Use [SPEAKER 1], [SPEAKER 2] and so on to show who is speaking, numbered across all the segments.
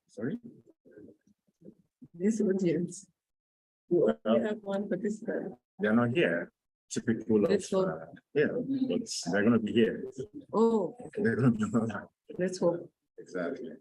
[SPEAKER 1] Sorry?
[SPEAKER 2] This audience. You only have one participant.
[SPEAKER 1] They're not here. Typical of,
[SPEAKER 2] Let's hope.
[SPEAKER 1] yeah, but they're gonna be here.
[SPEAKER 2] Oh,
[SPEAKER 1] They're gonna be online.
[SPEAKER 2] let's hope.
[SPEAKER 1] Exactly.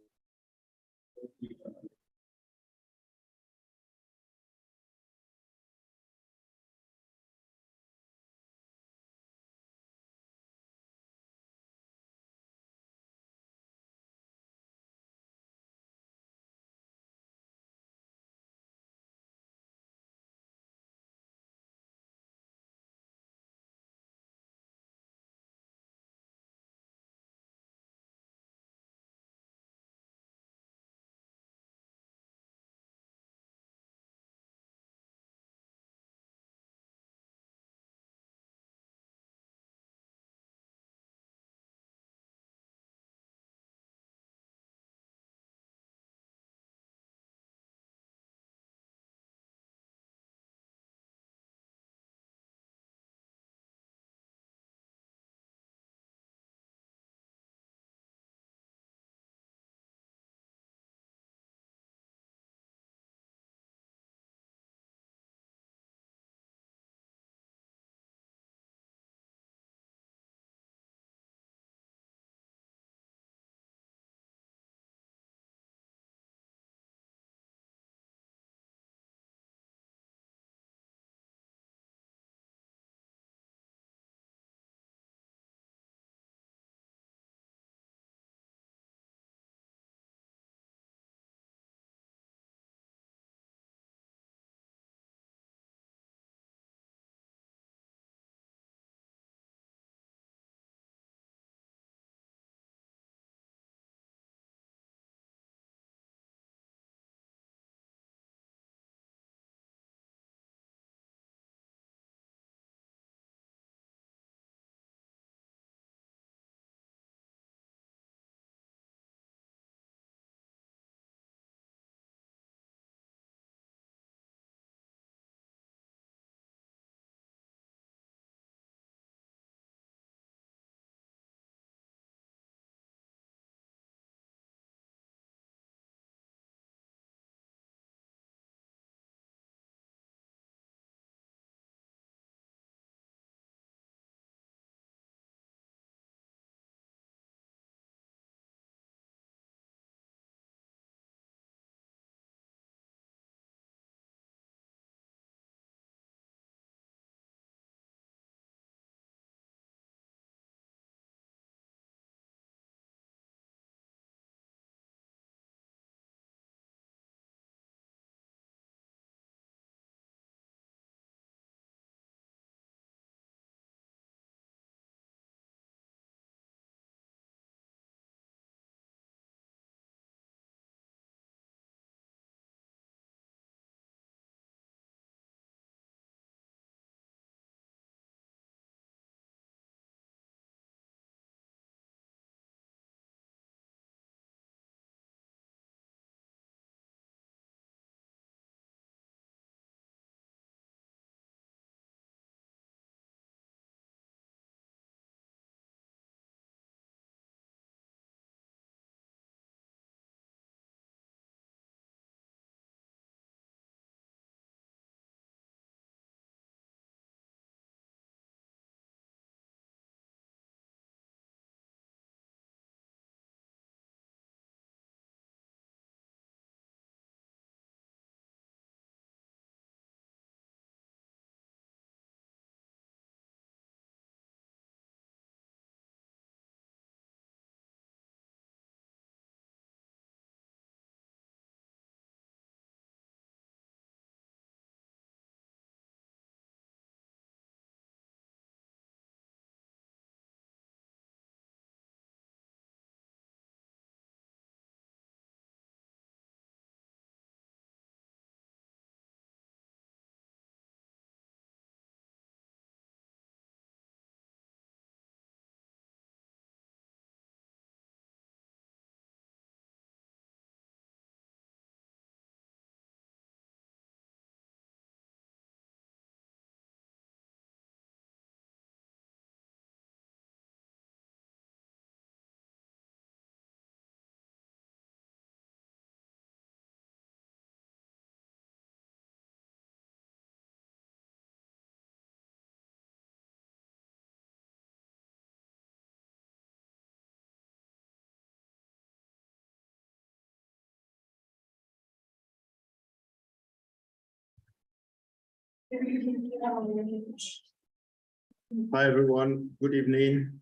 [SPEAKER 1] Hi, everyone. Good evening.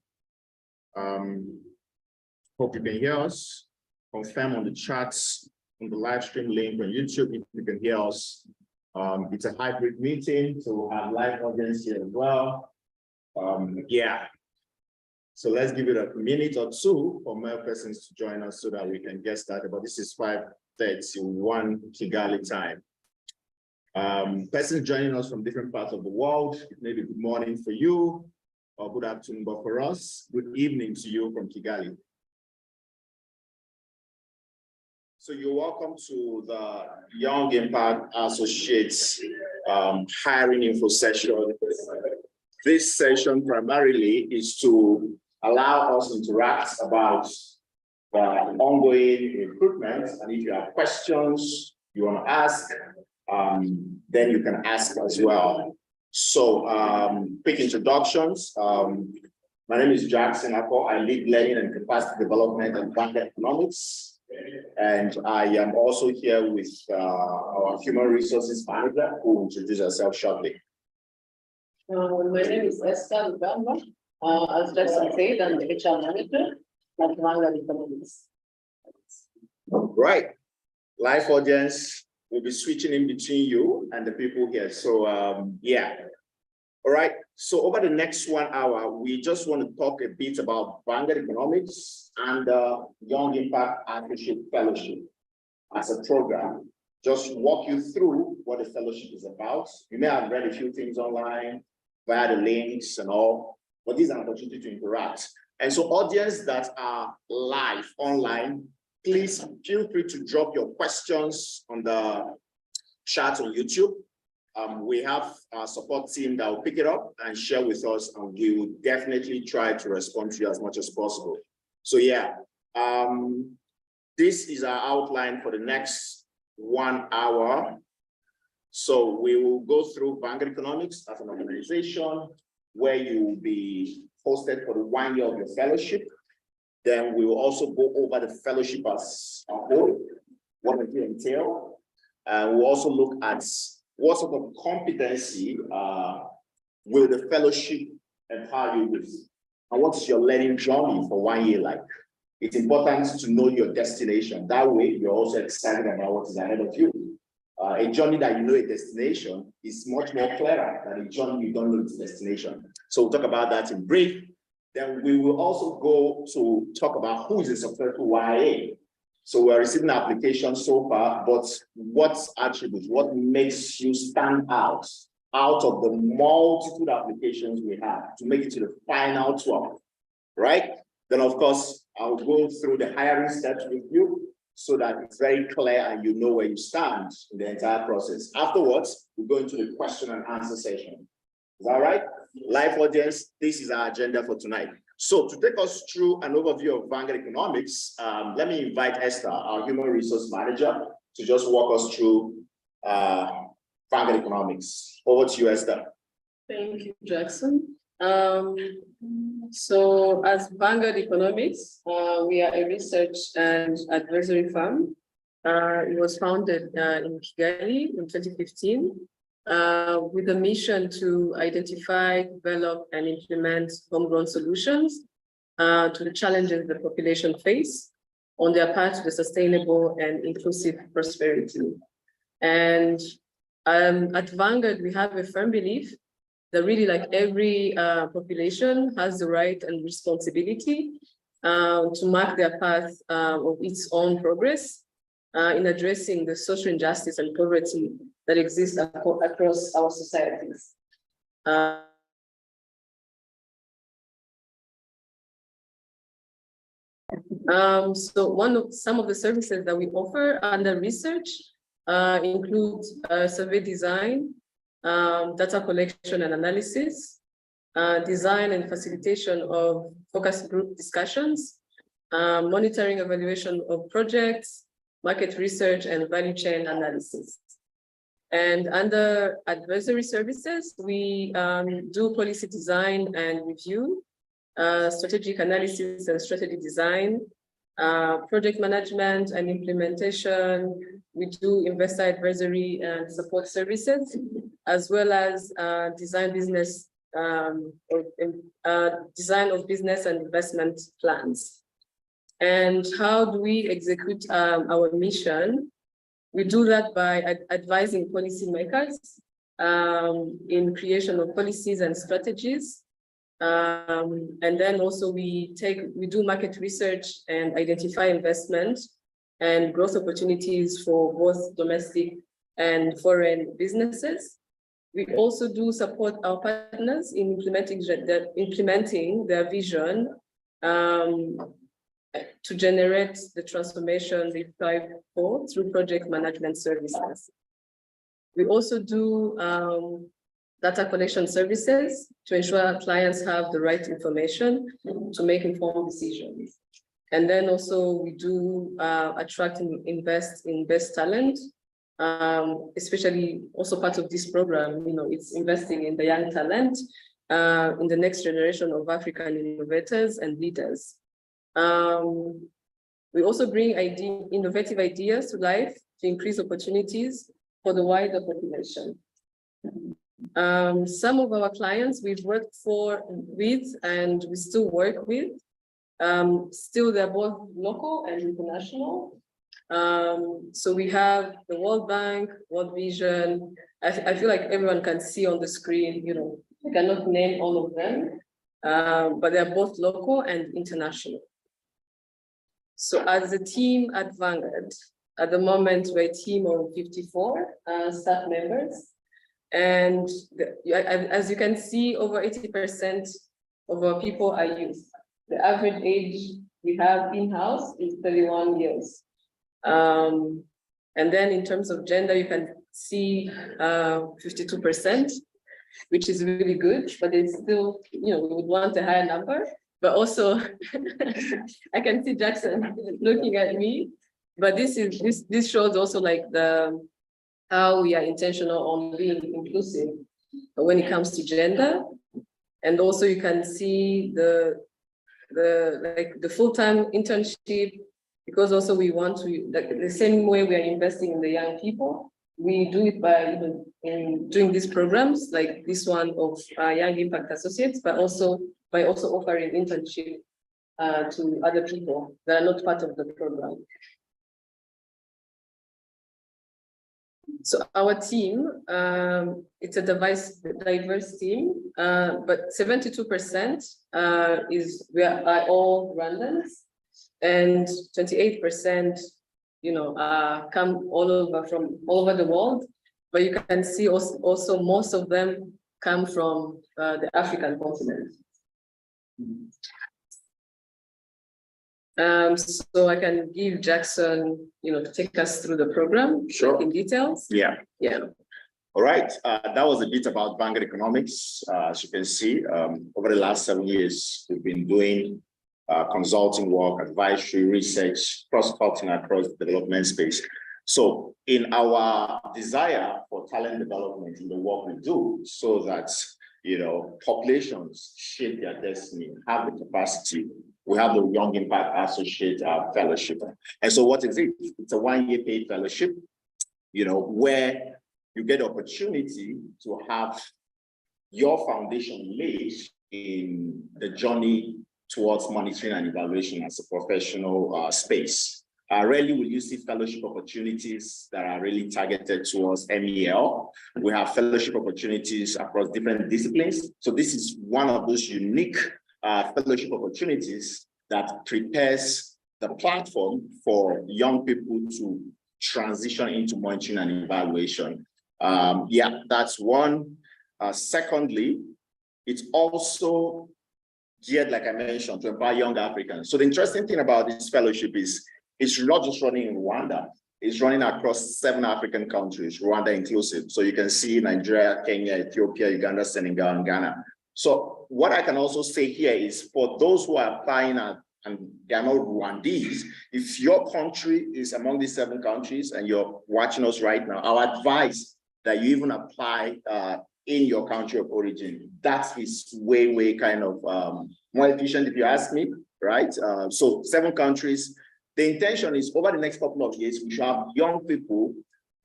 [SPEAKER 1] Hope you can hear us. Confirm on the chats on the live stream link on YouTube if you can hear us. It's a hybrid meeting, so we'll have live audience here as well. Yeah. So let's give it a minute or two for more persons to join us so that we can get started. But this is 5:31 Kigali time. Persons joining us from different parts of the world, it may be good morning for you or good afternoon, but for us, good evening to you from Kigali. So you're welcome to the Young Impact Associates hiring info session. This session primarily is to allow us to interact about the ongoing recruitment. And if you have questions you want to ask, then you can ask as well. So quick introductions. My name is Jackson Ako. I lead learning and capacity development and Vanguard economics. And I am also here with our human resources manager who will introduce herself shortly.
[SPEAKER 2] My name is Esther Lugamba. As Jackson said, I'm the HR manager at Vanguard Economics.
[SPEAKER 1] Right. Live audience will be switching in between you and the people here. So yeah. All right. So over the next 1 hour, we just want to talk a bit about Vanguard Economics and Young Impact Associate Fellowship as a program. Just walk you through what the fellowship is about. You may have read a few things online via the links and all, but this is an opportunity to interact. And so audience that are live online, please feel free to drop your questions on the chat on YouTube. We have our support team that will pick it up and share with us, and we will definitely try to respond to you as much as possible. So yeah, this is our outline for the next 1 hour. So we will go through Vanguard Economics as an organization where you will be hosted for the 1 year of your fellowship. Then we will also go over the fellowship as a whole, what it entails. We'll also look at what sort of competency will the fellowship empower you with? And what's your learning journey for 1 year like? It's important to know your destination. That way, you're also excited about what is ahead of you. A journey that you know a destination is much more clearer than a journey you don't know its destination. So we'll talk about that in brief. Then we will also go to talk about who is a successful YA. So we're receiving applications so far, but what attributes, what makes you stand out of the multitude of applications we have to make it to the final 12, right? Then of course, I'll go through the hiring steps with you so that it's very clear and you know where you stand in the entire process. Afterwards, we go into the question and answer session. Is that right? Live audience, this is our agenda for tonight. So to take us through an overview of Vanguard Economics, let me invite Esther, our human resource manager, to just walk us through Vanguard Economics. Over to you, Esther.
[SPEAKER 2] Thank you, Jackson. So as Vanguard Economics, we are a research and advisory firm. It was founded in Kigali in 2015 with a mission to identify, develop, and implement homegrown solutions to the challenges the population face on their path to the sustainable and inclusive prosperity. And at Vanguard, we have a firm belief that really, like, every population has the right and responsibility to mark their path of its own progress in addressing the social injustice and poverty that exists across our societies. So some of the services that we offer under research include survey design, data collection and analysis, design and facilitation of focus group discussions, monitoring evaluation of projects, market research, and value chain analysis. And under advisory services, we do policy design and review, strategic analysis and strategy design, project management and implementation. We do investor advisory and support services, as well as design of business and investment plans. And how do we execute our mission? We do that by advising policymakers in creation of policies and strategies. And then also we do market research and identify investment and growth opportunities for both domestic and foreign businesses. We also do support our partners in implementing their vision to generate the transformation they strive for through project management services. We also do data collection services to ensure clients have the right information to make informed decisions. And then also we do attract and invest in best talent, especially also part of this program, it's investing in the young talent, in the next generation of African innovators and leaders. We also bring innovative ideas to life to increase opportunities for the wider population. Some of our clients we've worked with and we still work with, still they're both local and international. So we have the World Bank, World Vision. I feel like everyone can see on the screen, I cannot name all of them, but they're both local and international. So as a team at Vanguard, at the moment, we're a team of 54 staff members. And as you can see, over 80% of our people are youth. The average age we have in-house is 31 years. And then in terms of gender, you can see 52%, which is really good, but it's still, we would want a higher number. But also, I can see Jackson looking at me. But this shows also like how we are intentional on being inclusive when it comes to gender. And also you can see the full-time internship, because also we want to, the same way we are investing in the young people, we do it by doing these programs like this one of Young Impact Associates, but also by offering internship to other people that are not part of the program. So our team, it's a diverse team, but 72% we are all Rwandans, and 28%, come from all over the world. But you can see also most of them come from the African continent. So I can give Jackson, to take us through the program.
[SPEAKER 1] Sure.
[SPEAKER 2] In details.
[SPEAKER 1] Yeah.
[SPEAKER 2] Yeah.
[SPEAKER 1] All right. That was a bit about Vanguard Economics. As you can see, over the last 7 years, we've been doing consulting work, advisory, research, cross-cutting across the development space. So in our desire for talent development in the work we do, so that populations shape their destiny, have the capacity, we have the Young Impact Associate Fellowship. And so what is it? It's a 1-year paid fellowship, where you get the opportunity to have your foundation laid in the journey towards monitoring and evaluation as a professional space. Rarely will you see fellowship opportunities that are really targeted towards MEL. We have fellowship opportunities across different disciplines. So this is one of those unique fellowship opportunities that prepares the platform for young people to transition into monitoring and evaluation. That's one. Secondly, it's also geared, like I mentioned, to empower young Africans. So the interesting thing about this fellowship is it's not just running in Rwanda, it's running across 7 African countries, Rwanda inclusive. So you can see Nigeria, Kenya, Ethiopia, Uganda, Senegal, and Ghana. So what I can also say here is for those who are applying and they are not Rwandese, if your country is among these 7 countries and you're watching us right now, I would advise that you even apply in your country of origin. That is way kind of more efficient if you ask me, right? So 7 countries, The intention is over the next couple of years, we should have young people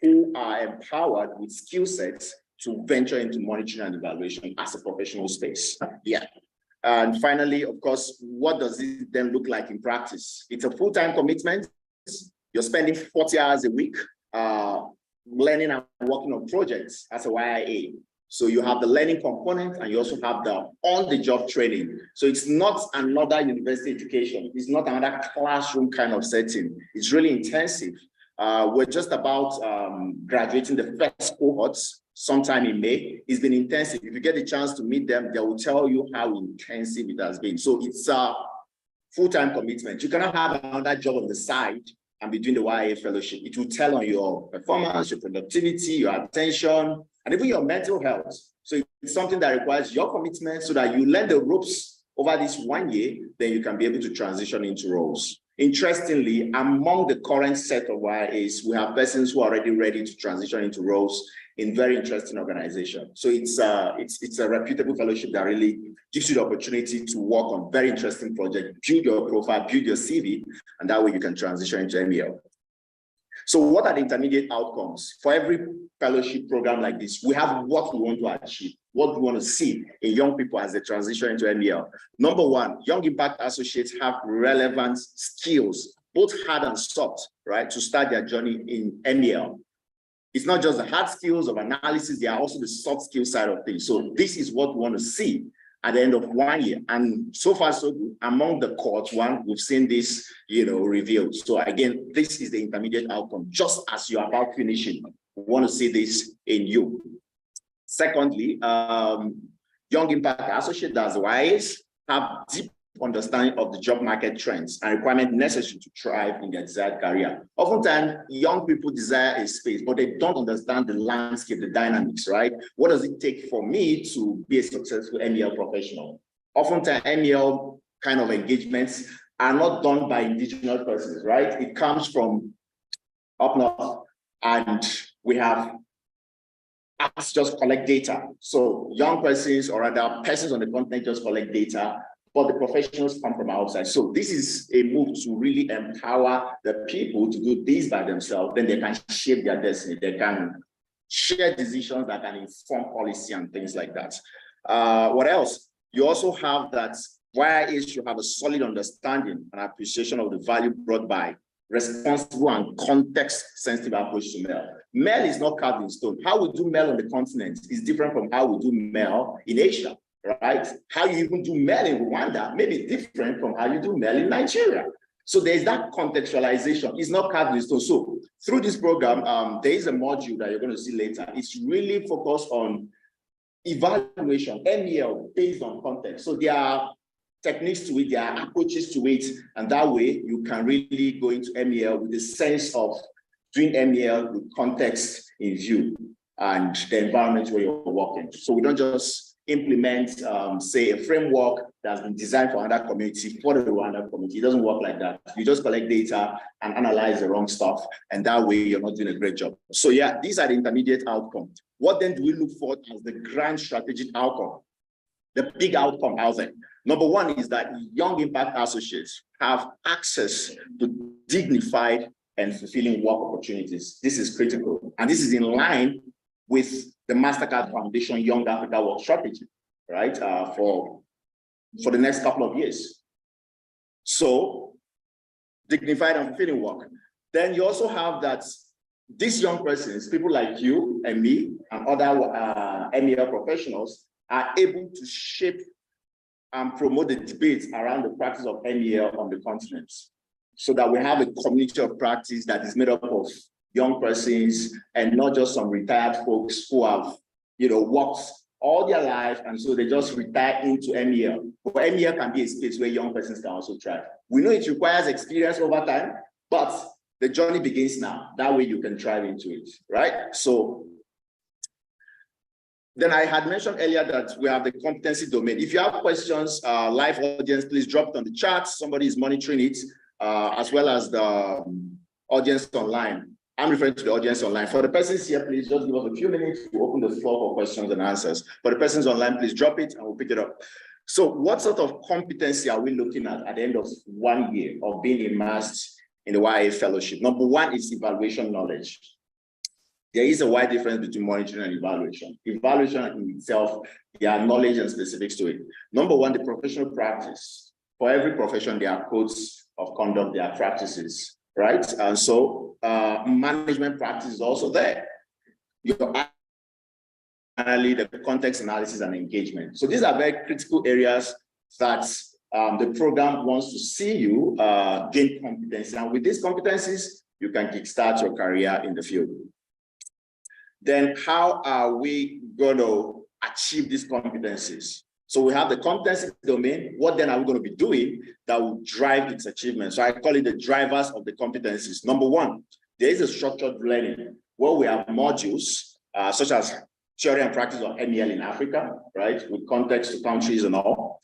[SPEAKER 1] who are empowered with skill sets to venture into monitoring and evaluation as a professional space. Yeah. And finally, of course, what does it then look like in practice? It's a full-time commitment. You're spending 40 hours a week learning and working on projects as a YIA. So you have the learning component and you also have the on-the-job training. So it's not another university education. It's not another classroom kind of setting. It's really intensive. We're just about graduating the first cohorts sometime in May. It's been intensive. If you get a chance to meet them, they will tell you how intensive it has been. So it's a full-time commitment. You cannot have another job on the side and be doing the YIA fellowship. It will tell on your performance, your productivity, your attention, and even your mental health. So it's something that requires your commitment so that you learn the ropes over this 1 year, then you can be able to transition into roles. Interestingly, among the current set of YIAs, we have persons who are already ready to transition into roles in very interesting organizations. So it's a reputable fellowship that really gives you the opportunity to work on very interesting projects, build your profile, build your CV, and that way you can transition into MEL. So what are the intermediate outcomes? For every fellowship program like this, we have what we want to achieve, what we want to see in young people as they transition into MEL. Number one, Young Impact Associates have relevant skills, both hard and soft, right, to start their journey in MEL. It's not just the hard skills of analysis, they are also the soft skill side of things. So this is what we want to see at the end of 1 year. And so far, so good. Among the cohort one, we've seen this, revealed. So again, this is the intermediate outcome. Just as you're about finishing, we want to see this in you. Secondly, Young Impact Associate, that's YIAs, have deep understanding of the job market trends and requirements necessary to thrive in their desired career. Oftentimes, young people desire a space, but they don't understand the landscape, the dynamics, right? What does it take for me to be a successful MEL professional? Oftentimes, MEL kind of engagements are not done by indigenous persons, right? It comes from up north, and we have us just collect data. So young persons or other persons on the continent just collect data, but the professionals come from outside. So this is a move to really empower the people to do this by themselves. Then they can shape their destiny. They can share decisions that can inform policy and things like that. What else? You also have that YIAs should have a solid understanding and appreciation of the value brought by responsible and context-sensitive approach to MEL. MEL is not carved in stone. How we do MEL on the continent is different from how we do MEL in Asia. Right? How you even do MEL in Rwanda may be different from how you do MEL in Nigeria. So there's that contextualization. It's not carved in stone. So through this program, there is a module that you're going to see later. It's really focused on evaluation, MEL based on context. So there are techniques to it, there are approaches to it, and that way you can really go into MEL with the sense of doing MEL with context in view and the environment where you're working. So we don't just implement, say, a framework that's been designed for another community, for the Rwanda community. It doesn't work like that. You just collect data and analyze the wrong stuff, and that way you're not doing a great job. So yeah, these are the intermediate outcomes. What then do we look for as the grand strategic outcome? The big outcome out there. Number one is that Young Impact Associates have access to dignified and fulfilling work opportunities. This is critical. And this is in line with the MasterCard Foundation Young Africa Work Strategy, right, for the next couple of years. So, dignified and fulfilling work. Then you also have that these young persons, people like you and me and other MEL professionals, are able to shape and promote the debate around the practice of MEL on the continent, so that we have a community of practice that is made up of young persons and not just some retired folks who have, worked all their life, and so they just retire into MEL. But MEL can be a space where young persons can also thrive. We know it requires experience over time, but the journey begins now. That way you can thrive into it, right? So then I had mentioned earlier that we have the competency domain. If you have questions, live audience, please drop it on the chat. Somebody is monitoring it, as well as the audience online. I'm referring to the audience online. For the persons here, please just give us a few minutes to open the floor for questions and answers. For the persons online, please drop it and we'll pick it up. So what sort of competency are we looking at the end of 1 year of being immersed in the YA fellowship. Number one is evaluation knowledge. There is a wide difference between monitoring and evaluation. Evaluation in itself, there are knowledge and specifics to it. Number one, the professional practice. For every profession, there are codes of conduct, there are practices, right? And so management practice is also there. Your the context analysis and engagement. So these are very critical areas that the program wants to see you gain competency. And with these competencies, you can kickstart your career in the field. Then how are we going to achieve these competencies? So we have the competency domain. What then are we going to be doing that will drive its achievement? So I call it the drivers of the competencies. Number one, there is a structured learning where we have modules such as theory and practice of MEL in Africa, right? With context to countries and all.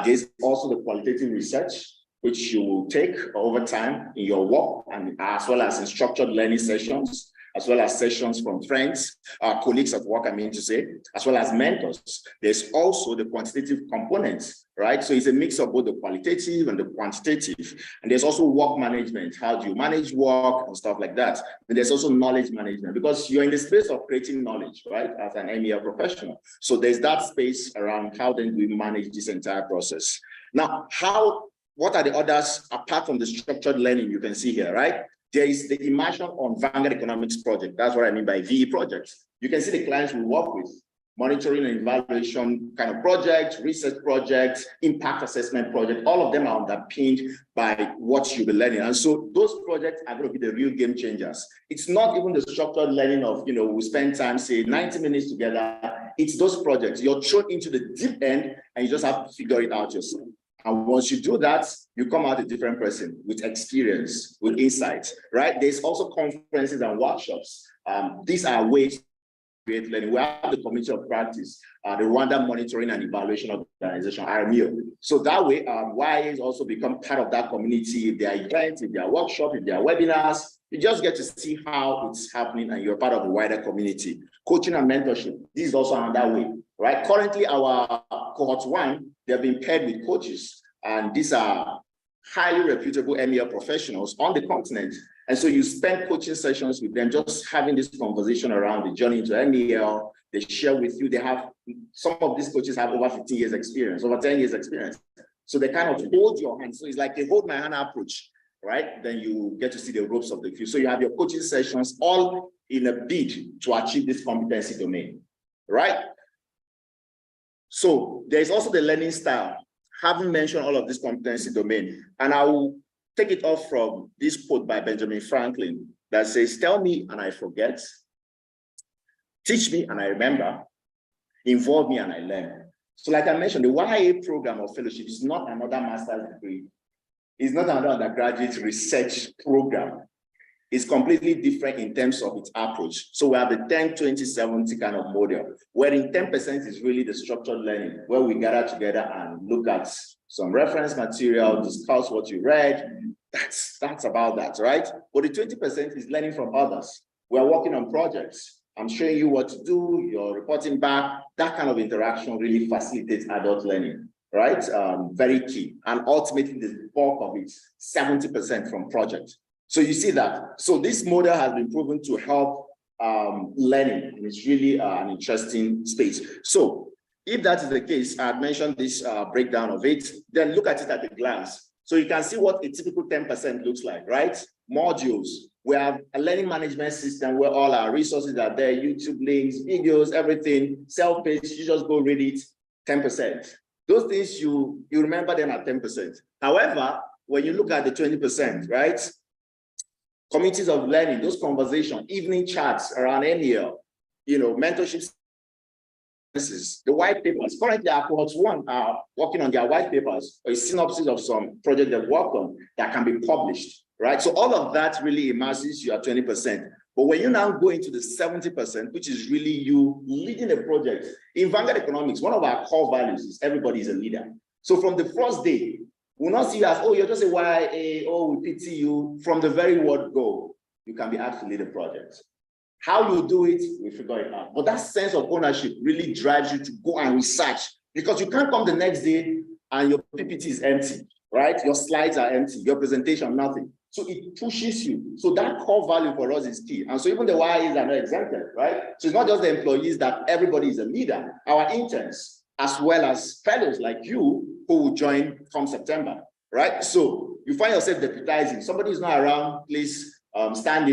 [SPEAKER 1] There's also the qualitative research, which you will take over time in your work, and as well as in structured learning sessions, as well as sessions from friends, colleagues at work, I mean to say, as well as mentors. There's also the quantitative components, right? So it's a mix of both the qualitative and the quantitative. And there's also work management. How do you manage work and stuff like that? And there's also knowledge management, because you're in the space of creating knowledge, right? As an MEL professional. So there's that space around how then we manage this entire process. Now, what are the others apart from the structured learning you can see here, right? There is the immersion on Vanguard Economics project. That's what I mean by VE projects. You can see the clients we work with, monitoring and evaluation kind of projects, research projects, impact assessment project. All of them are underpinned by what you'll be learning. And so those projects are going to be the real game changers. It's not even the structured learning of, we spend time, say 90 minutes together. It's those projects. You're thrown into the deep end and you just have to figure it out yourself. And once you do that, you come out a different person with experience, with insight, right? There's also conferences and workshops. These are ways to create learning. We have the Committee of Practice, the Rwanda Monitoring and Evaluation Organization, RMEO. So that way, YAs also become part of that community. If there are events, if there are workshops, if there are webinars, you just get to see how it's happening and you're part of the wider community. Coaching and mentorship, this is also another way, right? Currently, our cohort 1, they've been paired with coaches, and these are highly reputable MEL professionals on the continent. And so you spend coaching sessions with them, just having this conversation around the journey into MEL. They share with you. Some of these coaches have over 15 years experience, over 10 years experience. So they kind of hold your hand. So it's like a hold my hand approach, right? Then you get to see the ropes of the field. So you have your coaching sessions all in a bid to achieve this competency domain, right? So there's also the learning style. Haven't mentioned all of this competency domain, and I will take it off from this quote by Benjamin Franklin that says, "Tell me and I forget, teach me and I remember, involve me and I learn." So like I mentioned, the YA program of fellowship is not another master's degree. It's not another undergraduate research program. It's completely different in terms of its approach. So we have the 10, 20, 70 kind of model, wherein 10% is really the structured learning, where we gather together and look at some reference material, discuss what you read. That's about that, right? But the 20% is learning from others. We're working on projects. I'm showing you what to do, you're reporting back. That kind of interaction really facilitates adult learning, right? Very key. And ultimately, the bulk of it, 70% from projects. So you see that. So this model has been proven to help learning, and it's really an interesting space. So if that is the case, I had mentioned this breakdown of it, then look at it at a glance. So you can see what a typical 10% looks like, right? Modules. We have a learning management system where all our resources are there, YouTube links, videos, everything, self-paced, you just go read it, 10%. Those things, you remember them at 10%. However, when you look at the 20%, right? Communities of learning, those conversations, evening chats around MEL, mentorship services, the white papers. Currently, our cohorts 1 are working on their white papers, or a synopsis of some project they've worked on that can be published, right? So all of that really immerses you at 20%. But when you now go into the 70%, which is really you leading a project, in Vanguard Economics, one of our core values is everybody is a leader. So from the first day, we'll not see you as, oh, you're just a YA, oh, we pity you. From the very word go, you can be asked to lead a project. How you do it, we figure it out. But that sense of ownership really drives you to go and research, because you can't come the next day and your PPT is empty, right? Your slides are empty, your presentation, nothing. So it pushes you. So that core value for us is key. And so even the YAs are not exempted, right? So it's not just the employees that everybody is a leader, our interns, as well as fellows like you who will join come September, right? So you find yourself deputizing. Somebody is not around, please stand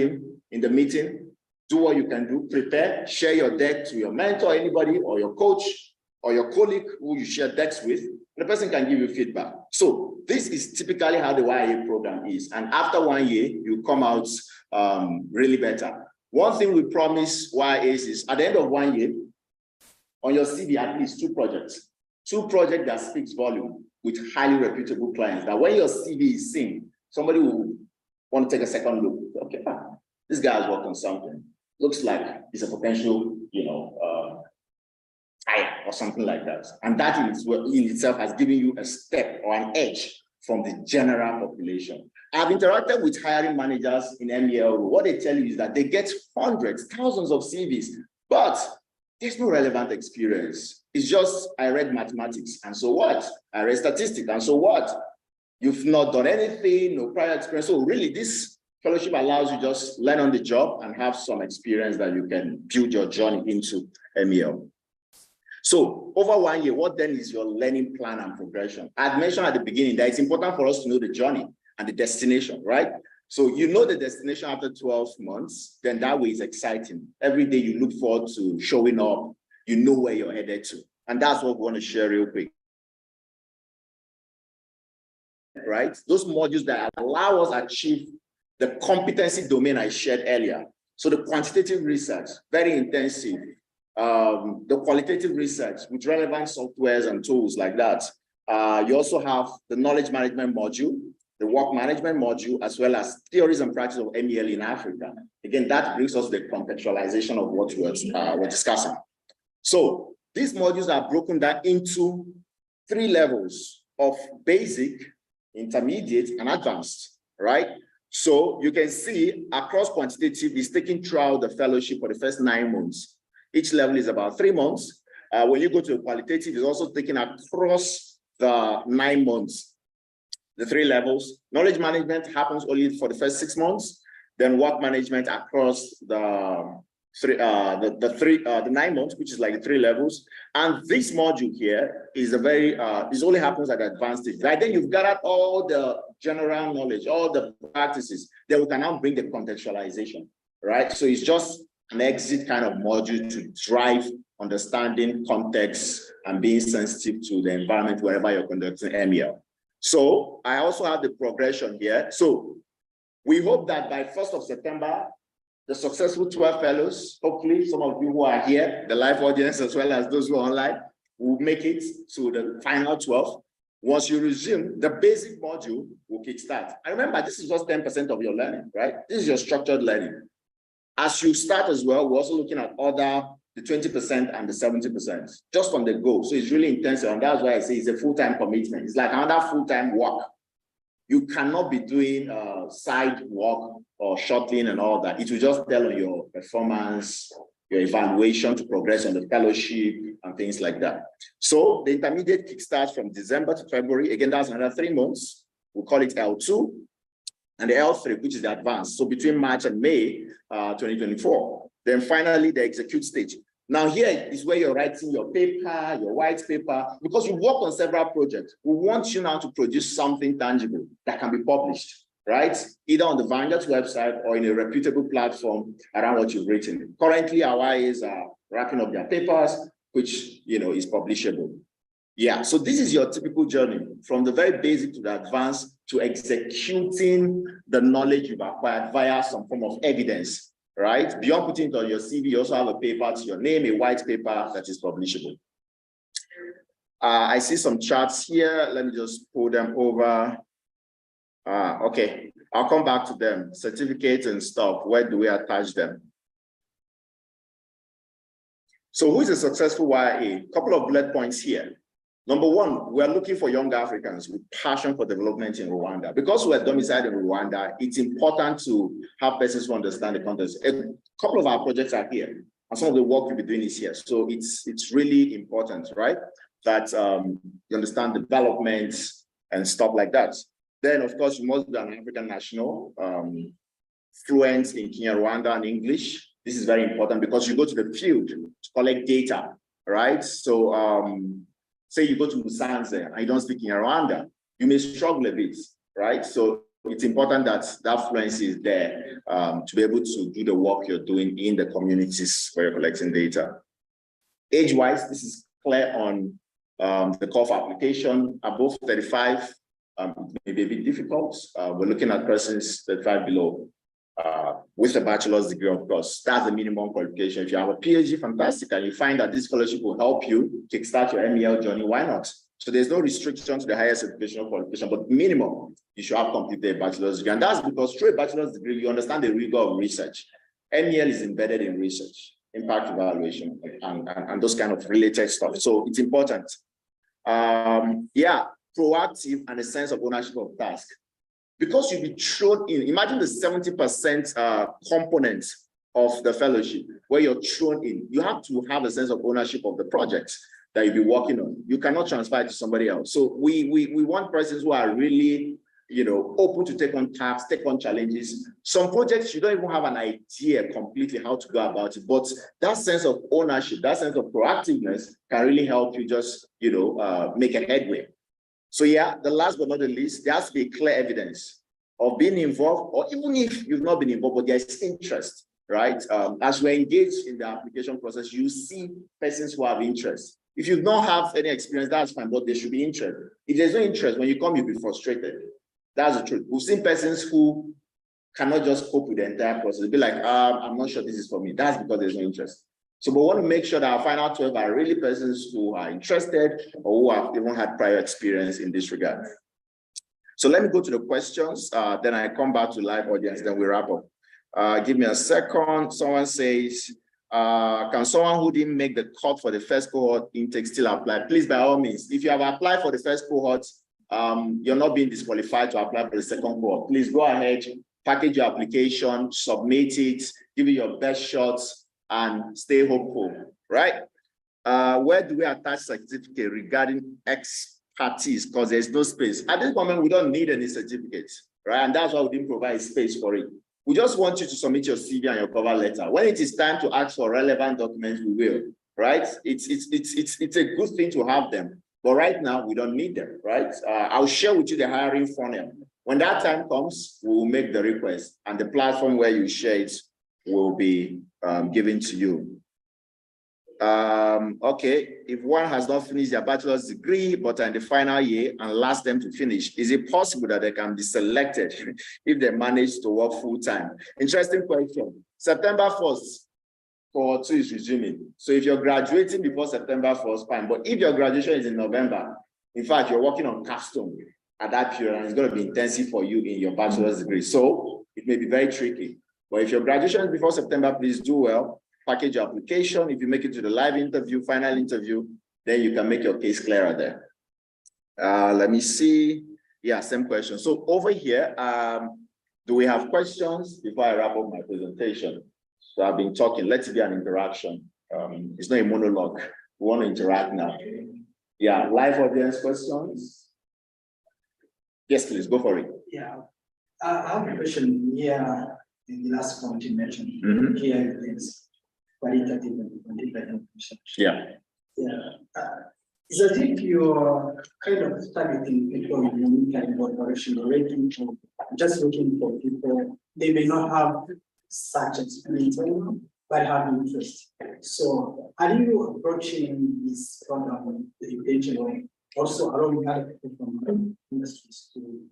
[SPEAKER 1] in the meeting, do what you can do, prepare, share your deck to your mentor, anybody, or your coach, or your colleague who you share decks with. The person can give you feedback. So this is typically how the YA program is. And after 1 year, you come out really better. One thing we promise YAs is at the end of 1 year, on your CV, at least 2 projects. 2 projects that speaks volume with highly reputable clients. That when your CV is seen, somebody will want to take a second look. Okay, this guy has worked on something. Looks like it's a potential, hire or something like that. And that in itself has given you a step or an edge from the general population. I've interacted with hiring managers in MEL. What they tell you is that they get hundreds, thousands of CVs, but there's no relevant experience. It's just, I read mathematics, and so what? I read statistics, and so what? You've not done anything, no prior experience. So really, this fellowship allows you just learn on the job and have some experience that you can build your journey into MEL. So over 1 year, what then is your learning plan and progression? I had mentioned at the beginning that it's important for us to know the journey and the destination, right? So you know the destination after 12 months, then that way is exciting. Every day you look forward to showing up, you know where you're headed to. And that's what we want to share real quick. Right? Those modules that allow us to achieve the competency domain I shared earlier. So the quantitative research, very intensive. The qualitative research with relevant softwares and tools like that. You also have the knowledge management module, the work management module, as well as theories and practice of MEL in Africa. Again, that brings us the contextualization of what we're discussing. So these modules are broken down into 3 levels of basic, intermediate, and advanced, right? So you can see across quantitative is taken throughout the fellowship for the first 9 months. Each level is about 3 months. When you go to a qualitative, it's also taken across the 9 months. The 3 levels. Knowledge management happens only for the first 6 months. Then work management across the 9 months, which is like the 3 levels. And this module here is a very, this only happens at the advanced stage. Right then you've gathered all the general knowledge, all the practices. Then we can now bring the contextualization, right? So it's just an exit kind of module to drive understanding, context, and being sensitive to the environment wherever you're conducting MEL. So I also have the progression here. So we hope that by 1st of September, the successful 12 fellows, hopefully some of you who are here, the live audience, as well as those who are online, will make it to the final 12. Once you resume, the basic module will kickstart. And remember, this is just 10% of your learning, right? This is your structured learning. As you start as well, we're also looking at the 20% and the 70%, just on the go. So it's really intensive, and that's why I say it's a full-time commitment. It's like another full-time work. You cannot be doing side work or shuttling and all that. It will just tell on your performance, your evaluation to progress on the fellowship and things like that. So the intermediate kickstarts from December to February. Again, that's another 3 months. We'll call it L2. And the L3, which is the advanced. So between March and May 2024. Then finally, the execute stage. Now here is where you're writing your paper, your white paper, because you work on several projects. We want you now to produce something tangible that can be published, right? Either on the Vanguard's website or in a reputable platform around what you've written. Currently, our YAs are wrapping up their papers, which is publishable. Yeah, so this is your typical journey from the very basic to the advanced to executing the knowledge you've acquired via some form of evidence, right? Beyond putting it on your CV, you also have a paper to your name, a white paper that is publishable. I see some charts here. Let me just pull them over. Okay, I'll come back to them. Certificates and stuff, where do we attach them? So who is a successful YA? Couple of bullet points here. Number 1, we're looking for young Africans with passion for development in Rwanda. Because we're domiciled in Rwanda, it's important to have persons who understand the context. A couple of our projects are here, and some of the work we'll be doing is here. So it's really important, right? That you understand development and stuff like that. Then, of course, you must be an African national, fluent in Kinyarwanda and English. This is very important because you go to the field to collect data, right? So, say you go to Musanze and you don't speak Kinyarwanda, you may struggle a bit, right? So it's important that that fluency is there to be able to do the work you're doing in the communities where you're collecting data. Age-wise, this is clear on the call for application. Above 35, it may be a bit difficult. We're looking at persons 35 below with a bachelor's degree, of course. That's the minimum qualification. If you have a PhD, fantastic, and you find that this scholarship will help you kickstart your MEL journey, why not? So there's no restriction to the highest educational qualification, but minimum, you should have completed a bachelor's degree. And that's because through a bachelor's degree, you understand the rigor of research. MEL is embedded in research, impact evaluation, and those kind of related stuff. So it's important. Yeah, proactive and a sense of ownership of task. Because you'll be thrown in, imagine the 70% component of the fellowship where you're thrown in. You have to have a sense of ownership of the project that you'll be working on. You cannot transfer it to somebody else. So we want persons who are really, open to take on tasks, take on challenges. Some projects, you don't even have an idea completely how to go about it, but that sense of ownership, that sense of proactiveness can really help you just, make a headway. So yeah, the last but not the least, there has to be clear evidence of being involved, or even if you've not been involved, but there's interest, right? As we're engaged in the application process, you see persons who have interest. If you don't have any experience, that's fine, but there should be interest. If there's no interest, when you come, you'll be frustrated. That's the truth. We've seen persons who cannot just cope with the entire process. They'll be like, I'm not sure this is for me. That's because there's no interest. So we want to make sure that our final 12 are really persons who are interested or who have even had prior experience in this regard. So let me go to the questions. Then I come back to live audience, then we wrap up. Give me a second. Someone says, can someone who didn't make the cut for the first cohort intake still apply? Please, by all means, if you have applied for the first cohort, you're not being disqualified to apply for the second cohort. Please go ahead, package your application, submit it, give it your best shots, and stay hopeful, right? Where do we attach certificate regarding expertise? Because there's no space. At this moment, we don't need any certificates, right? And that's why we didn't provide space for it. We just want you to submit your CV and your cover letter. When it is time to ask for relevant documents, we will, right? It's a good thing to have them, but right now we don't need them, right? I'll share with you the hiring funnel. When that time comes, we will make the request, and the platform where you share it will be given to you. Okay, if one has not finished their bachelor's degree, but are in the final year and last them to finish, is it possible that they can be selected if they manage to work full-time? Interesting question. September 1st, cohort 2 is resuming. So if you're graduating before September 1st, fine. But if your graduation is in November, in fact, you're working on capstone at that period, and it's going to be intensive for you in your bachelor's degree. So it may be very tricky. But if your graduation is before September, please do well. Package your application. If you make it to the live interview, final interview, then you can make your case clearer there. Let me see. Yeah, same question. So over here, do we have questions before I wrap up my presentation? So I've been talking. Let's be an interaction. It's not a monologue. We want to interact now. Yeah, live audience questions. Yes, please go for it.
[SPEAKER 3] Yeah, I have a question here. In the last point you mentioned, here is qualitative and quantitative research.
[SPEAKER 1] Yeah.
[SPEAKER 3] It's as if you're kind of targeting people in any kind of operation already, or just looking for people. They may not have such experience, but have interest. So, are you approaching this program eventually also allowing other people from industries to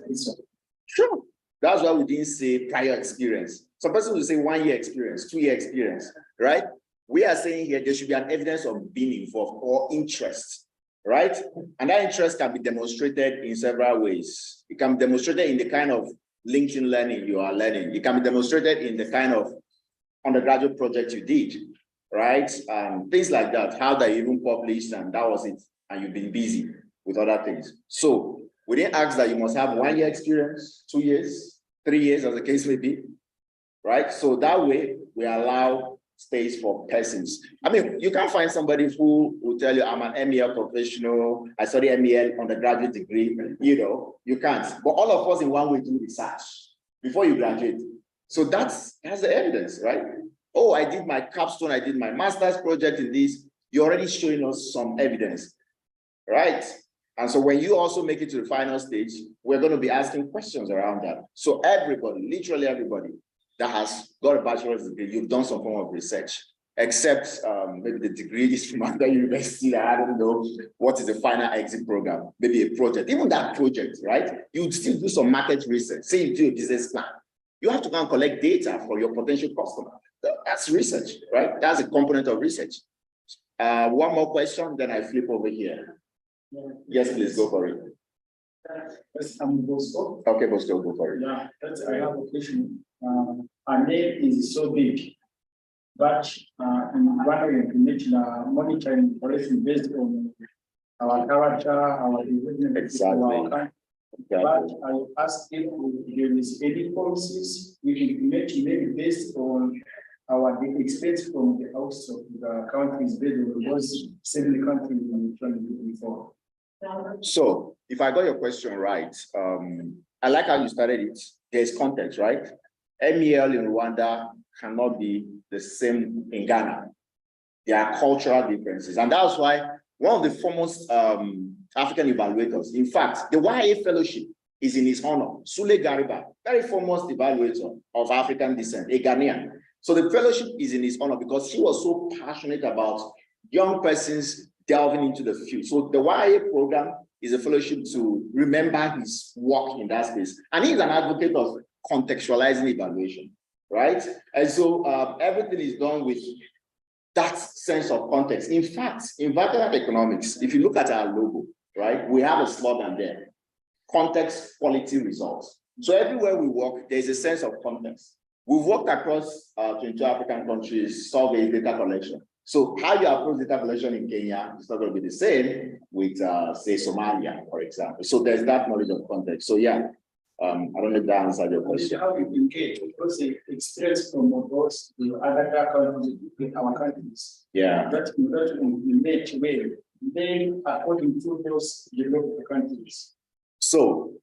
[SPEAKER 3] research?
[SPEAKER 1] Sure. That's why we didn't say prior experience. Some person will say 1 year experience, 2 year experience, right? We are saying here there should be an evidence of being involved or interest, right? And that interest can be demonstrated in several ways. It can be demonstrated in the kind of LinkedIn learning you are learning. It can be demonstrated in the kind of undergraduate project you did, right? Things like that, how they even published, and that was it. And you've been busy with other things. So we didn't ask that you must have 1 year experience, 2 years, 3 years, as the case may be, right? So that way we allow space for persons. I mean, you can't find somebody who will tell you, I'm an MEL professional, I study MEL undergraduate degree, you can't. But all of us in one way do research before you graduate. So that's the evidence, right? Oh, I did my capstone, I did my master's project in this. You're already showing us some evidence, right? And so when you also make it to the final stage, we're going to be asking questions around that. So everybody, literally everybody that has got a bachelor's degree, you've done some form of research, except maybe the degree is from another university that I don't know what is the final exit program, maybe a project. Even that project, right? You'd still do some market research. Say you do a business plan. You have to go and collect data for your potential customer. That's research, right? That's a component of research. One more question, then I flip over here. Yes, please go for it.
[SPEAKER 3] I'm Bosco.
[SPEAKER 1] Okay, Bosco, go for it.
[SPEAKER 3] Yeah, I have a question. Our name is so big, but in one way to make the monitoring operation based on our character, our development,
[SPEAKER 1] Exactly.
[SPEAKER 3] our country. But I ask if there is any policies we can implement maybe based on our experience from the outside of the countries based on those several countries we traveled before.
[SPEAKER 1] So if I got your question right, I like how you started it. There's context, right? MEL in Rwanda cannot be the same in Ghana. There are cultural differences. And that's why one of the foremost African evaluators, in fact, the YA fellowship is in his honor. Sule Gariba, very foremost evaluator of African descent, a Ghanaian. So the fellowship is in his honor because he was so passionate about young persons delving into the field. So the YA program is a fellowship to remember his work in that space. And he's an advocate of contextualizing evaluation, right? And so everything is done with that sense of context. In fact, in Vanguard economics, if you look at our logo, right, we have a slogan there: context, quality, results. So everywhere we work, there's a sense of context. We've worked across 22 African countries, survey, data collection. So how you approach data collection in Kenya is not going to be the same with, say, Somalia, for example. So there's that knowledge of context. So yeah, I don't know if that answered your question.
[SPEAKER 3] How you engage, because the experience from those the other countries with our countries.
[SPEAKER 1] Yeah.
[SPEAKER 3] That we make way, then according to those developed countries.
[SPEAKER 1] So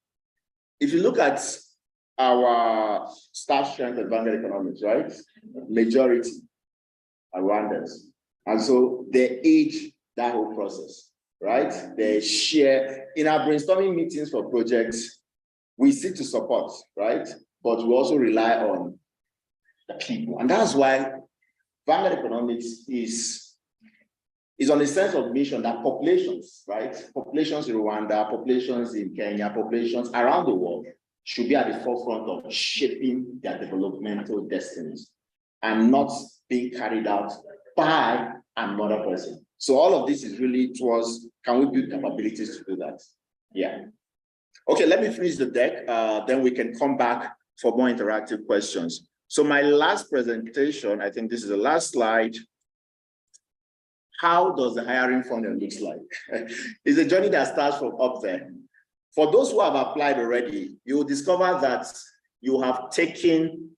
[SPEAKER 1] if you look at our staff strength at Vanguard economics, right? Majority are Rwandans. And so they age that whole process, right? They share in our brainstorming meetings for projects. We seek to support, right? But we also rely on the people. And that's why Vanguard economics is on the sense of mission that populations, right? Populations in Rwanda, populations in Kenya, populations around the world should be at the forefront of shaping their developmental destinies and not being carried out by another person. So all of this is really towards, can we build capabilities to do that? Yeah. Okay, let me finish the deck, then we can come back for more interactive questions. So my last presentation, I think this is the last slide. How does the hiring funnel look like? It's a journey that starts from up there. For those who have applied already, you will discover that you have taken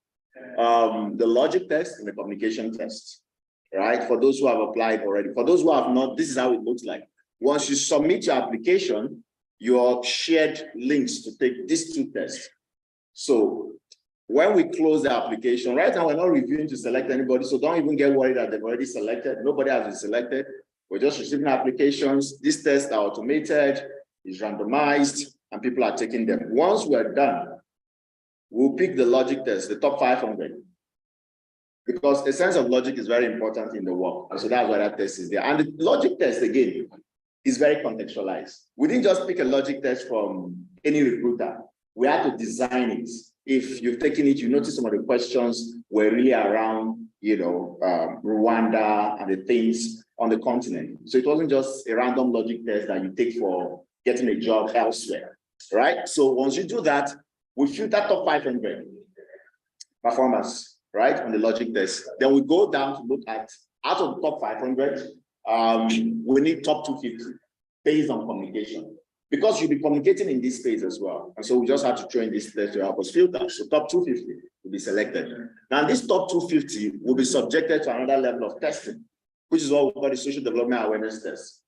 [SPEAKER 1] the logic test and the communication test, right? For those who have applied already. For those who have not, this is how it looks like. Once you submit your application, you're shared links to take these two tests. So when we close the application, right now we're not reviewing to select anybody, so don't even get worried that they've already selected. Nobody has been selected. We're just receiving applications. These tests are automated, it's randomized, and people are taking them. Once we're done, we'll pick the logic test, the top 500. Because a sense of logic is very important in the work. And so that's why that test is there. And the logic test, again, is very contextualized. We didn't just pick a logic test from any recruiter. We had to design it. If you've taken it, you notice some of the questions were really around, Rwanda and the things on the continent. So it wasn't just a random logic test that you take for getting a job elsewhere, right? So once you do that, we filter top 500 performers, right, on the logic test. Then we go down to look at, out of the top 500, we need top 250 based on communication. Because you'll be communicating in this space as well. And so we just have to train this test to help us filter. So top 250 to be selected. Now, this top 250 will be subjected to another level of testing, which is what we call the social development awareness test.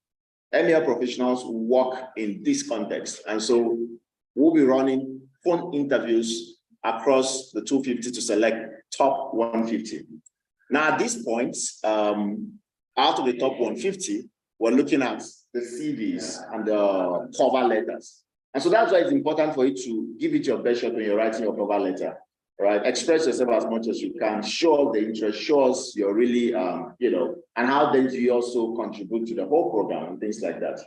[SPEAKER 1] MEL professionals will work in this context. And so we'll be running phone interviews across the 250 to select top 150. Now, at this point, out of the top 150, we're looking at the CVs and the cover letters. And so that's why it's important for you to give it your best shot when you're writing your cover letter, right? Express yourself as much as you can, show us the interest, show us you're really, and how then do you also contribute to the whole program and things like that.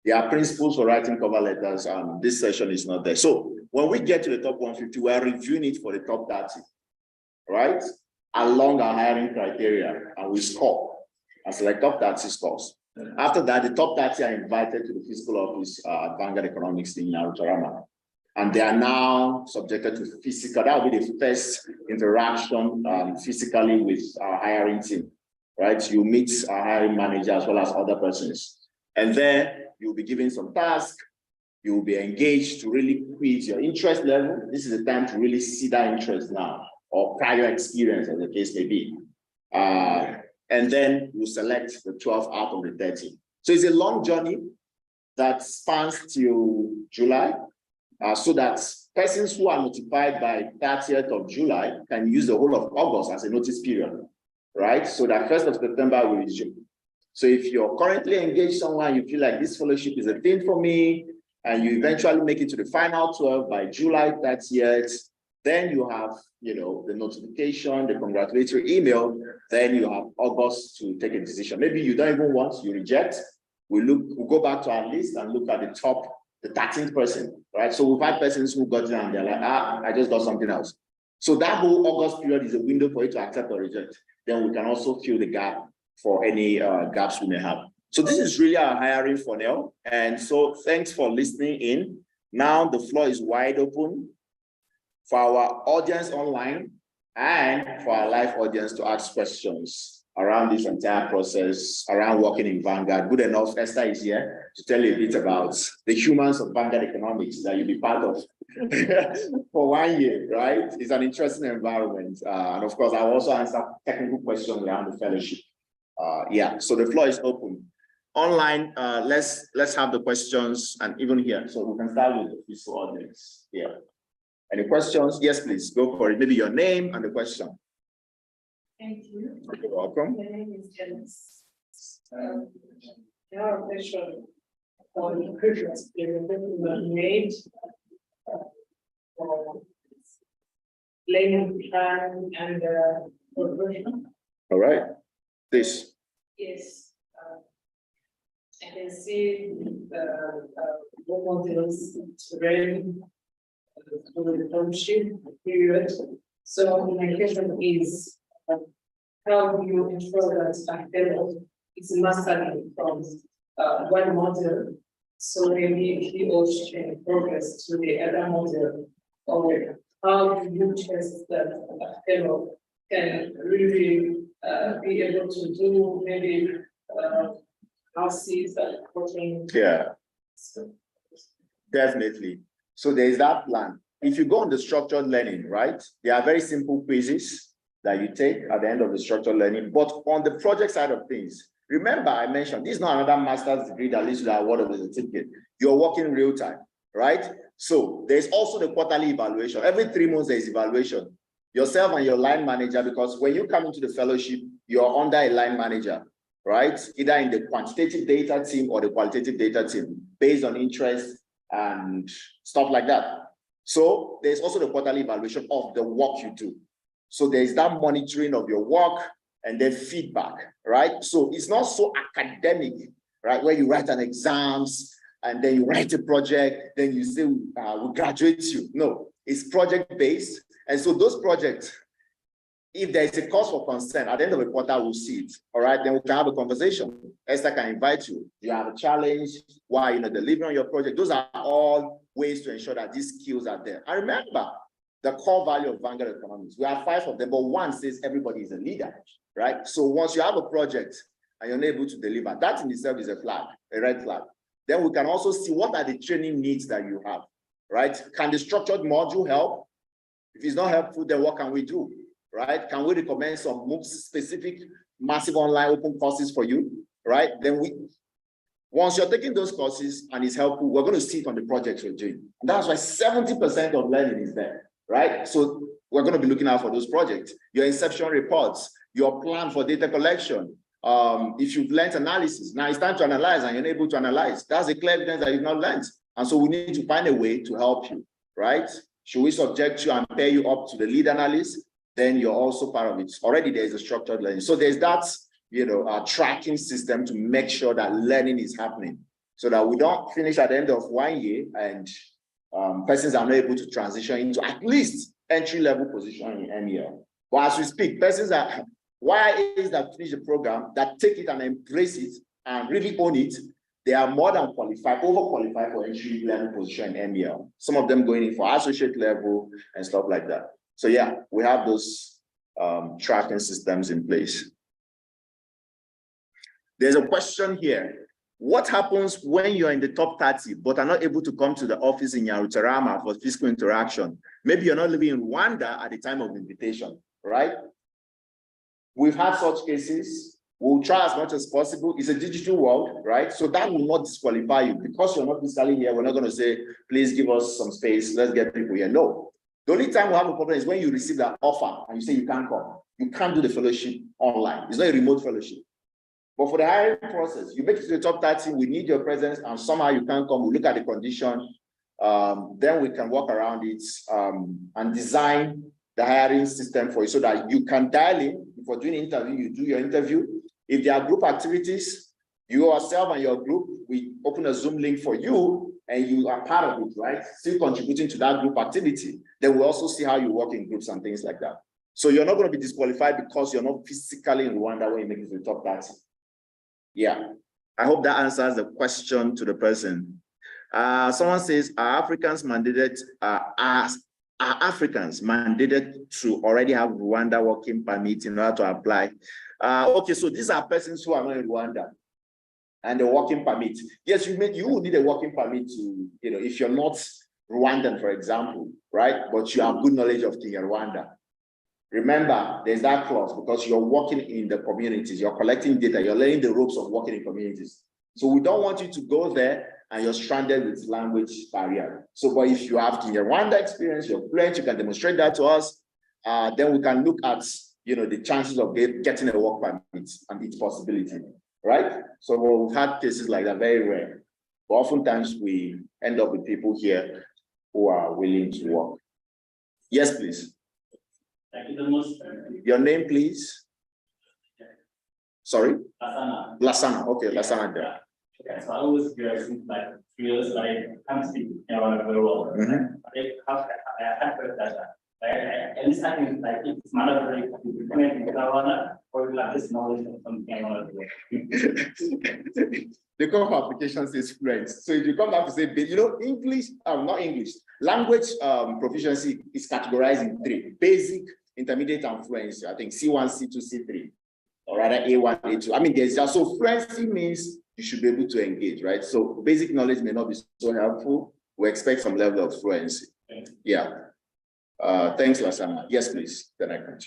[SPEAKER 1] There are principles for writing cover letters, and this session is not there. So when we get to the top 150, we are reviewing it for the top 30, right? Along our hiring criteria, and we score as like top 30 scores. After that, the top 30 are invited to the physical office at Vanguard Economics in Arutarama. And they are now subjected to physical. That will be the first interaction physically with our hiring team, right? You meet our hiring manager as well as other persons. And then you'll be given some tasks. You will be engaged to really quiz your interest level. This is the time to really see that interest now, or prior experience, as the case may be. And then we'll select the 12 out of the 30. So it's a long journey that spans till July, so that persons who are notified by 30th of July can use the whole of August as a notice period, right? So that 1st of September will resume. So if you're currently engaged someone, you feel like this fellowship is a thing for me, and you eventually make it to the final 12 by July 30th, then you have, the notification, the congratulatory email, then you have August to take a decision. Maybe you don't even want, you reject. We'll go back to our list and look at the 13th person, right? So we've had persons who got it and they're like, I just got something else. So that whole August period is a window for you to accept or reject. Then we can also fill the gap for any gaps we may have. So this is really our hiring funnel. And so thanks for listening in. Now the floor is wide open for our audience online and for our live audience to ask questions around this entire process, around working in Vanguard. Good enough, Esther is here to tell you a bit about the humans of Vanguard Economics that you'll be part of for 1 year, right? It's an interesting environment. And of course, I'll also answer technical questions around the fellowship. So the floor is open. Online, let's have the questions, and even here. So we can start with the physical audience here. Any questions? Yes, please, go for it. Maybe your name and the question.
[SPEAKER 4] Thank you.
[SPEAKER 1] You're welcome.
[SPEAKER 4] My name is Janice. I have a question on the previous made learning plan and progression.
[SPEAKER 1] All right. This.
[SPEAKER 4] Yes. I can see the role models ready for the township period. So my question is, how do you ensure that it's mastered from one model, so maybe he or she can progress to the other model, or how do you test that fellow can really be able to do maybe houses and coaching?
[SPEAKER 1] Yeah, definitely. So there is that plan. If you go on the structured learning, right, there are very simple quizzes that you take at the end of the structured learning. But on the project side of things, remember I mentioned, this is not another master's degree that leads to the award of the certificate. You're working real time, right? So there's also the quarterly evaluation. Every 3 months there's evaluation. Yourself and your line manager, because when you come into the fellowship, you're under a line manager, right? Either in the quantitative data team or the qualitative data team, based on interest and stuff like that. So there's also the quarterly evaluation of the work you do. So there's that monitoring of your work and then feedback, right? So it's not so academic, right? Where you write an exams and then you write a project, then you say, we graduate you. No, it's project-based. And so those projects, if there is a cause for concern, at the end of the quarter, we'll see it, all right? Then we can have a conversation. Esther can invite you. You have a challenge, why you're not delivering on your project. Those are all ways to ensure that these skills are there. And remember, the core value of Vanguard Economics. We have 5 of them, but one says everybody is a leader, right? So once you have a project and you're not able to deliver, that in itself is a flag, a red flag. Then we can also see what are the training needs that you have, right? Can the structured module help? If it's not helpful, then what can we do, right? Can we recommend some MOOCs specific, massive online open courses for you, right? Then once you're taking those courses and it's helpful, we're going to see it on the projects you're doing. And that's why 70% of learning is there, right? So we're going to be looking out for those projects, your inception reports, your plan for data collection. If you've learned analysis, now it's time to analyze and you're able to analyze. That's a clear evidence that you've not learned. And so we need to find a way to help you, right? Should we subject you and pair you up to the lead analyst? Then you're also part of it. Already there's a structured learning. So there's that, tracking system to make sure that learning is happening so that we don't finish at the end of 1 year and persons are not able to transition into at least entry-level position in MEL. But as we speak, persons are, why is that finish the program, that take it and embrace it and really own it, they are more than qualified, overqualified for entry-level position in MEL. Some of them going in for associate level and stuff like that. So yeah, we have those tracking systems in place. There's a question here. What happens when you're in the top 30, but are not able to come to the office in Nyarutarama for physical interaction? Maybe you're not living in Rwanda at the time of invitation, right? We've had such cases. We'll try as much as possible. It's a digital world, right? So that will not disqualify you. Because you're not physically here, we're not going to say, please give us some space. Let's get people here. No. The only time we have a problem is when you receive that offer and you say you can't come. You can't do the fellowship online. It's not a remote fellowship. But for the hiring process, you make it to the top 30, we need your presence, and somehow you can't come, we look at the condition, then we can work around it and design the hiring system for you so that you can dial in. If you're doing an interview, you do your interview. If there are group activities, you yourself and your group, we open a Zoom link for you and you are part of it, right? Still contributing to that group activity. Then we'll also see how you work in groups and things like that. So you're not going to be disqualified because you're not physically in Rwanda when you make it to the top 30. Yeah, I hope that answers the question to the person. Someone says, are Africans mandated to already have Rwanda working permit in order to apply? Okay, so these are persons who are not in Rwanda and the working permit. Yes, you will need a working permit to, if you're not Rwandan, for example, right? But you have good knowledge of Rwanda. Remember, there's that clause because you're working in the communities, you're collecting data, you're learning the ropes of working in communities. So we don't want you to go there and you're stranded with language barrier. So, but if you have Rwanda experience, you're fluent, you can demonstrate that to us, then we can look at, the chances of getting a work permit and its possibility, right? So we've had cases like that, very rare. But oftentimes we end up with people here who are willing to work. Yes, please.
[SPEAKER 5] Thank you the most.
[SPEAKER 1] Your name, please. Sorry?
[SPEAKER 5] Lasana.
[SPEAKER 1] Lasana. Okay, Lasana there.
[SPEAKER 5] Okay, so I was here since like 3 years. I can't speak Rwanda very well. I heard that. At least I think like it's mandatory to implement in Rwanda or you have this knowledge of something Rwanda.
[SPEAKER 1] The core of application says fluent. So if you come back to say, English, not English, language proficiency is categorized in 3: basic, intermediate, and fluency. I think C1, C2, C3, or rather A1, A2. I mean, there's just, so fluency means you should be able to engage, right? So basic knowledge may not be so helpful. We expect some level of fluency. Yeah. Thanks, Lasana. Yes, please. Then I can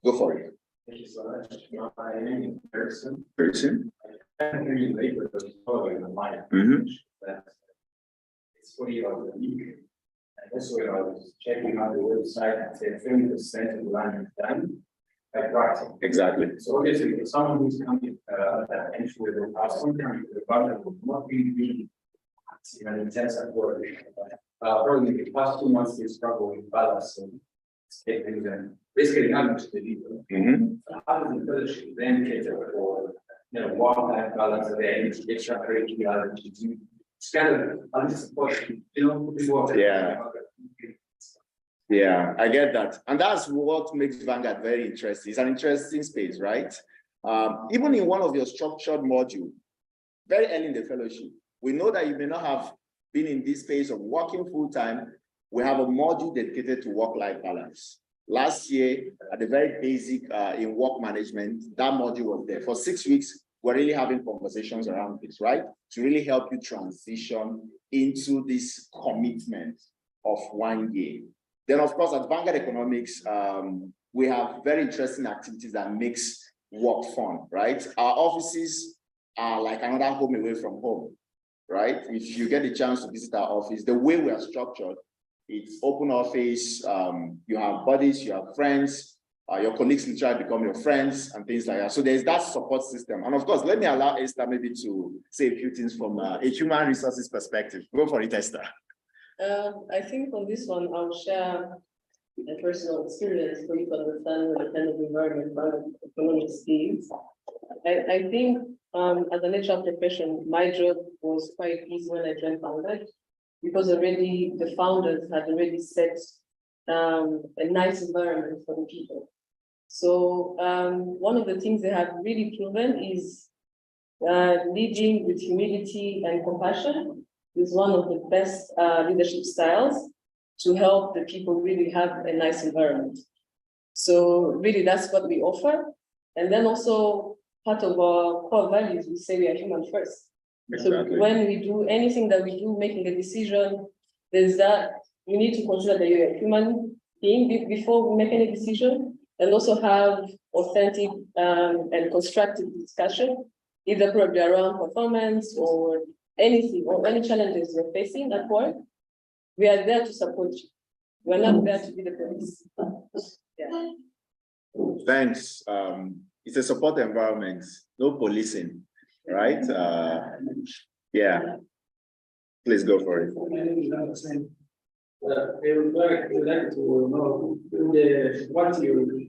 [SPEAKER 1] go for it.
[SPEAKER 5] Thank you so much. My name is Person.
[SPEAKER 1] Person.
[SPEAKER 5] I can't hear you later, but it's probably in the mic. It's 40 hours a week. And this way I was checking out the website and said 30% of the line is done by practicing.
[SPEAKER 1] Exactly.
[SPEAKER 5] So obviously, for someone who's coming that entry level, sometimes the budget will not be an intensive work. Probably the past 2 months they struggle with balance and escaping them. Basically, not to the people. How does the fellowship then cater for work-life balance of the extracurricular? It's kind of unsupported,
[SPEAKER 1] Yeah, I get that. And that's what makes Vanguard very interesting. It's an interesting space, right? Even in one of your structured modules, very early in the fellowship, we know that you may not have been in this space of working full-time. We have a module dedicated to work-life balance. Last year, at the very basic in work management, that module was there. For 6 weeks, we're really having conversations around this, right? To really help you transition into this commitment of 1 year. Then, of course, at Vanguard Economics, we have very interesting activities that makes work fun, right? Our offices are like another home away from home, right? If you get a chance to visit our office, the way we are structured, it's open office, you have buddies, you have friends, your colleagues literally become your friends and things like that. So there's that support system. And of course, let me allow Esther maybe to say a few things from a human resources perspective. Go for it, Esther.
[SPEAKER 2] I think on this one, I'll share a personal experience for you to understand the kind of environment economics is. I think as an HR profession, my job was quite easy when I joined Vanguard because already the founders had already set a nice environment for the people. So one of the things they have really proven is leading with humility and compassion is one of the best leadership styles to help the people really have a nice environment. So really that's what we offer. And then also part of our core values, we say we are human first.
[SPEAKER 1] Exactly.
[SPEAKER 2] So when we do anything that we do, making a decision, there's that you need to consider that you're a human being before we make any decision, and also have authentic and constructive discussion, either probably around performance or anything or any challenges you're facing at work. We are there to support you. We're not there to be the police. Yeah.
[SPEAKER 1] Thanks. It's a support environment, no policing, right? Yeah. Please go for it.
[SPEAKER 3] I would like to know what you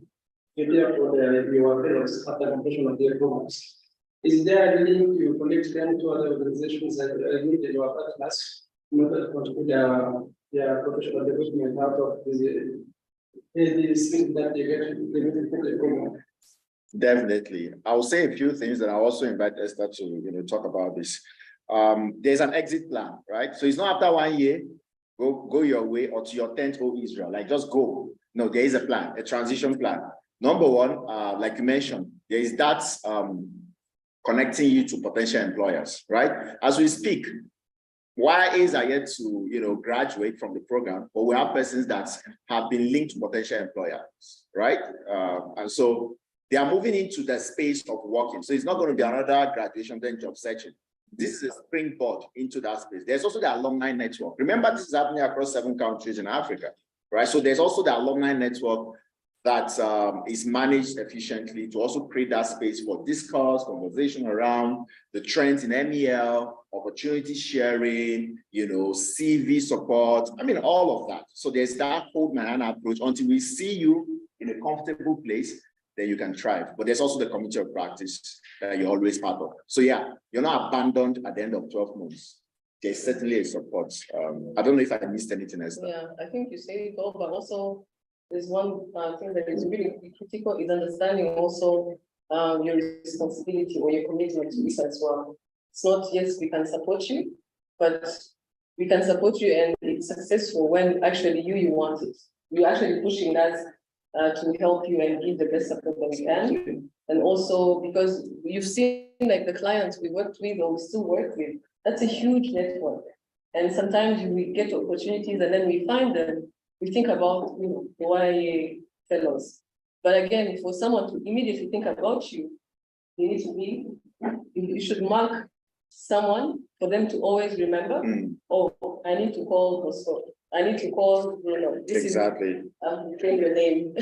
[SPEAKER 3] prepare for your fellows after completion of their programs. Is there a link you connect them to other organizations that need your partners in order to contribute their professional development out of the skills that they get from the program?
[SPEAKER 1] Definitely. I'll say a few things, and I'll also invite Esther to talk about this. There's an exit plan, right? So it's not after 1 year, go your way or to your tent, O Israel, like just go. No, there is a plan, a transition plan. Number one, like you mentioned, there is that connecting you to potential employers, right? As we speak, YAs are yet to graduate from the program, but we have persons that have been linked to potential employers, right? And so they are moving into the space of working. So it's not going to be another graduation, then job searching. This is a springboard into that space. There's also the alumni network. Remember, this is happening across 7 countries in Africa, right? So there's also the alumni network that is managed efficiently to also create that space for discourse, conversation around the trends in MEL, opportunity sharing, CV support. I mean, all of that. So there's that hold my hand approach until we see you in a comfortable place, then you can thrive. But there's also the community of practice that you're always part of. So yeah, you're not abandoned at the end of 12 months. There's certainly a support. I don't know if I missed anything else.
[SPEAKER 2] Yeah, I think you said it all, but also there's one thing that is really critical is understanding also your responsibility or your commitment to this as well. It's not, yes, we can support you, but we can support you and it's successful when actually you want it. You're actually pushing that to help you and give the best support that we can. And also because you've seen like the clients we worked with or we still work with, that's a huge network. And sometimes we get opportunities and then we find them, we think about why fellows. But again, for someone to immediately think about you, you need to be, you should mark someone for them to always remember, oh, I need to call Bosco. I need to call, this
[SPEAKER 1] exactly.
[SPEAKER 2] Saying your name.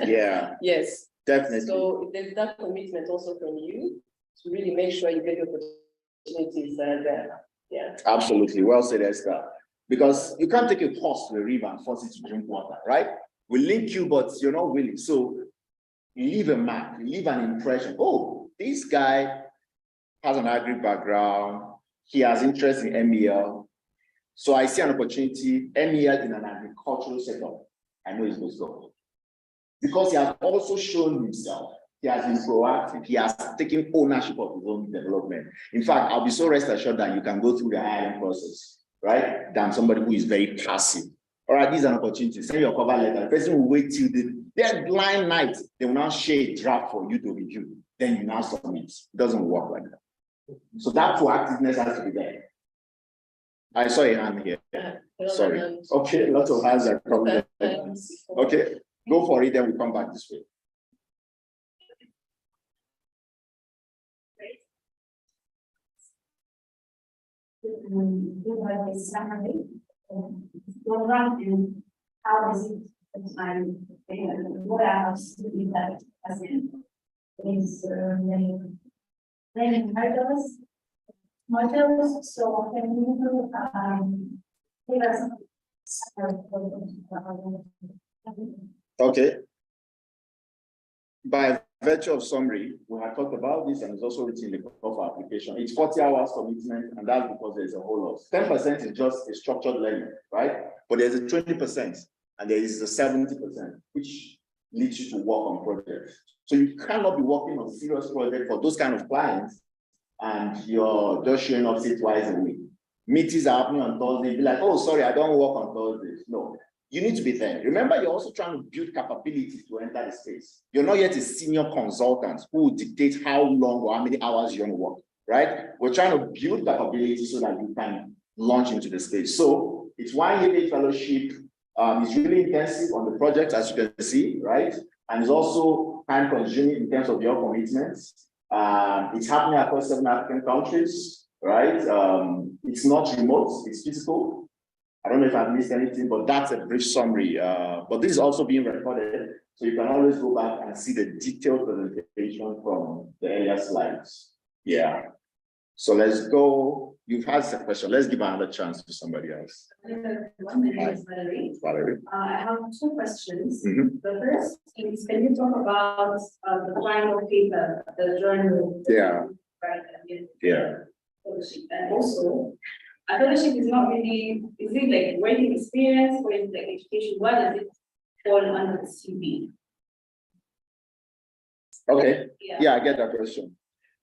[SPEAKER 1] Yeah.
[SPEAKER 2] Yes.
[SPEAKER 1] Definitely.
[SPEAKER 2] So there's that commitment also from you to really make sure you get the opportunities there. Yeah.
[SPEAKER 1] Absolutely. Well said, Esther. Because you can't take a horse to the river and force it to drink water, right? We link you, but you're not willing. So you leave a mark, you leave an impression. Oh, this guy has an agri background. He has interest in MEL. So I see an opportunity, MEL in an agricultural setup. I know it's going to go. Because he has also shown himself. He has been proactive. He has taken ownership of his own development. In fact, I'll be so rest assured that you can go through the hiring process, right? Than somebody who is very passive. All right, these are opportunities. Send your cover letter. The person will wait till the deadline night. They will now share a draft for you to review. Then you now submit. It doesn't work like that. So that proactiveness has to be there. I saw a hand here. Sorry. Okay, lots of hands are coming. Okay, go for it, then we come back this way.
[SPEAKER 6] You have a summary. What about you? How is it defined? What else do you have as in? Is many modules, so can you give us
[SPEAKER 1] Okay. By virtue of summary, we have talked about this and it's also written in the cover application. It's 40 hours commitment, and that's because there's a whole lot. 10% is just a structured learning, right? But there's a 20% and there is a 70%, which leads you to work on projects. So you cannot be working on serious projects for those kind of clients and you're just showing up say twice a week. Meetings are happening on Thursday, be like, oh, sorry, I don't work on Thursdays. No. You need to be there. Remember, you're also trying to build capabilities to enter the space. You're not yet a senior consultant who will dictate how long or how many hours you're going to work, right? We're trying to build capabilities so that you can launch into the space. So it's 1 year fellowship. It's really intensive on the project, as you can see, right? And it's also time consuming in terms of your commitments. It's happening across 7 African countries, right? It's not remote, it's physical. I don't know if I've missed anything, but that's a brief summary. But this is also being recorded, so you can always go back and see the detailed presentation from the earlier slides. Yeah. So let's go. You've asked a question. Let's give another chance to somebody else.
[SPEAKER 6] My name is Valerie.
[SPEAKER 1] Valerie.
[SPEAKER 6] I have 2 questions.
[SPEAKER 1] Mm-hmm.
[SPEAKER 6] The first is, can you talk about the final paper, the journal?
[SPEAKER 1] Yeah.
[SPEAKER 6] Right.
[SPEAKER 1] Yeah.
[SPEAKER 6] Fellowship. And also, a fellowship is not really, is it like working experience or is it like education? What does it fall under the CV?
[SPEAKER 1] Okay. Yeah, I get that question.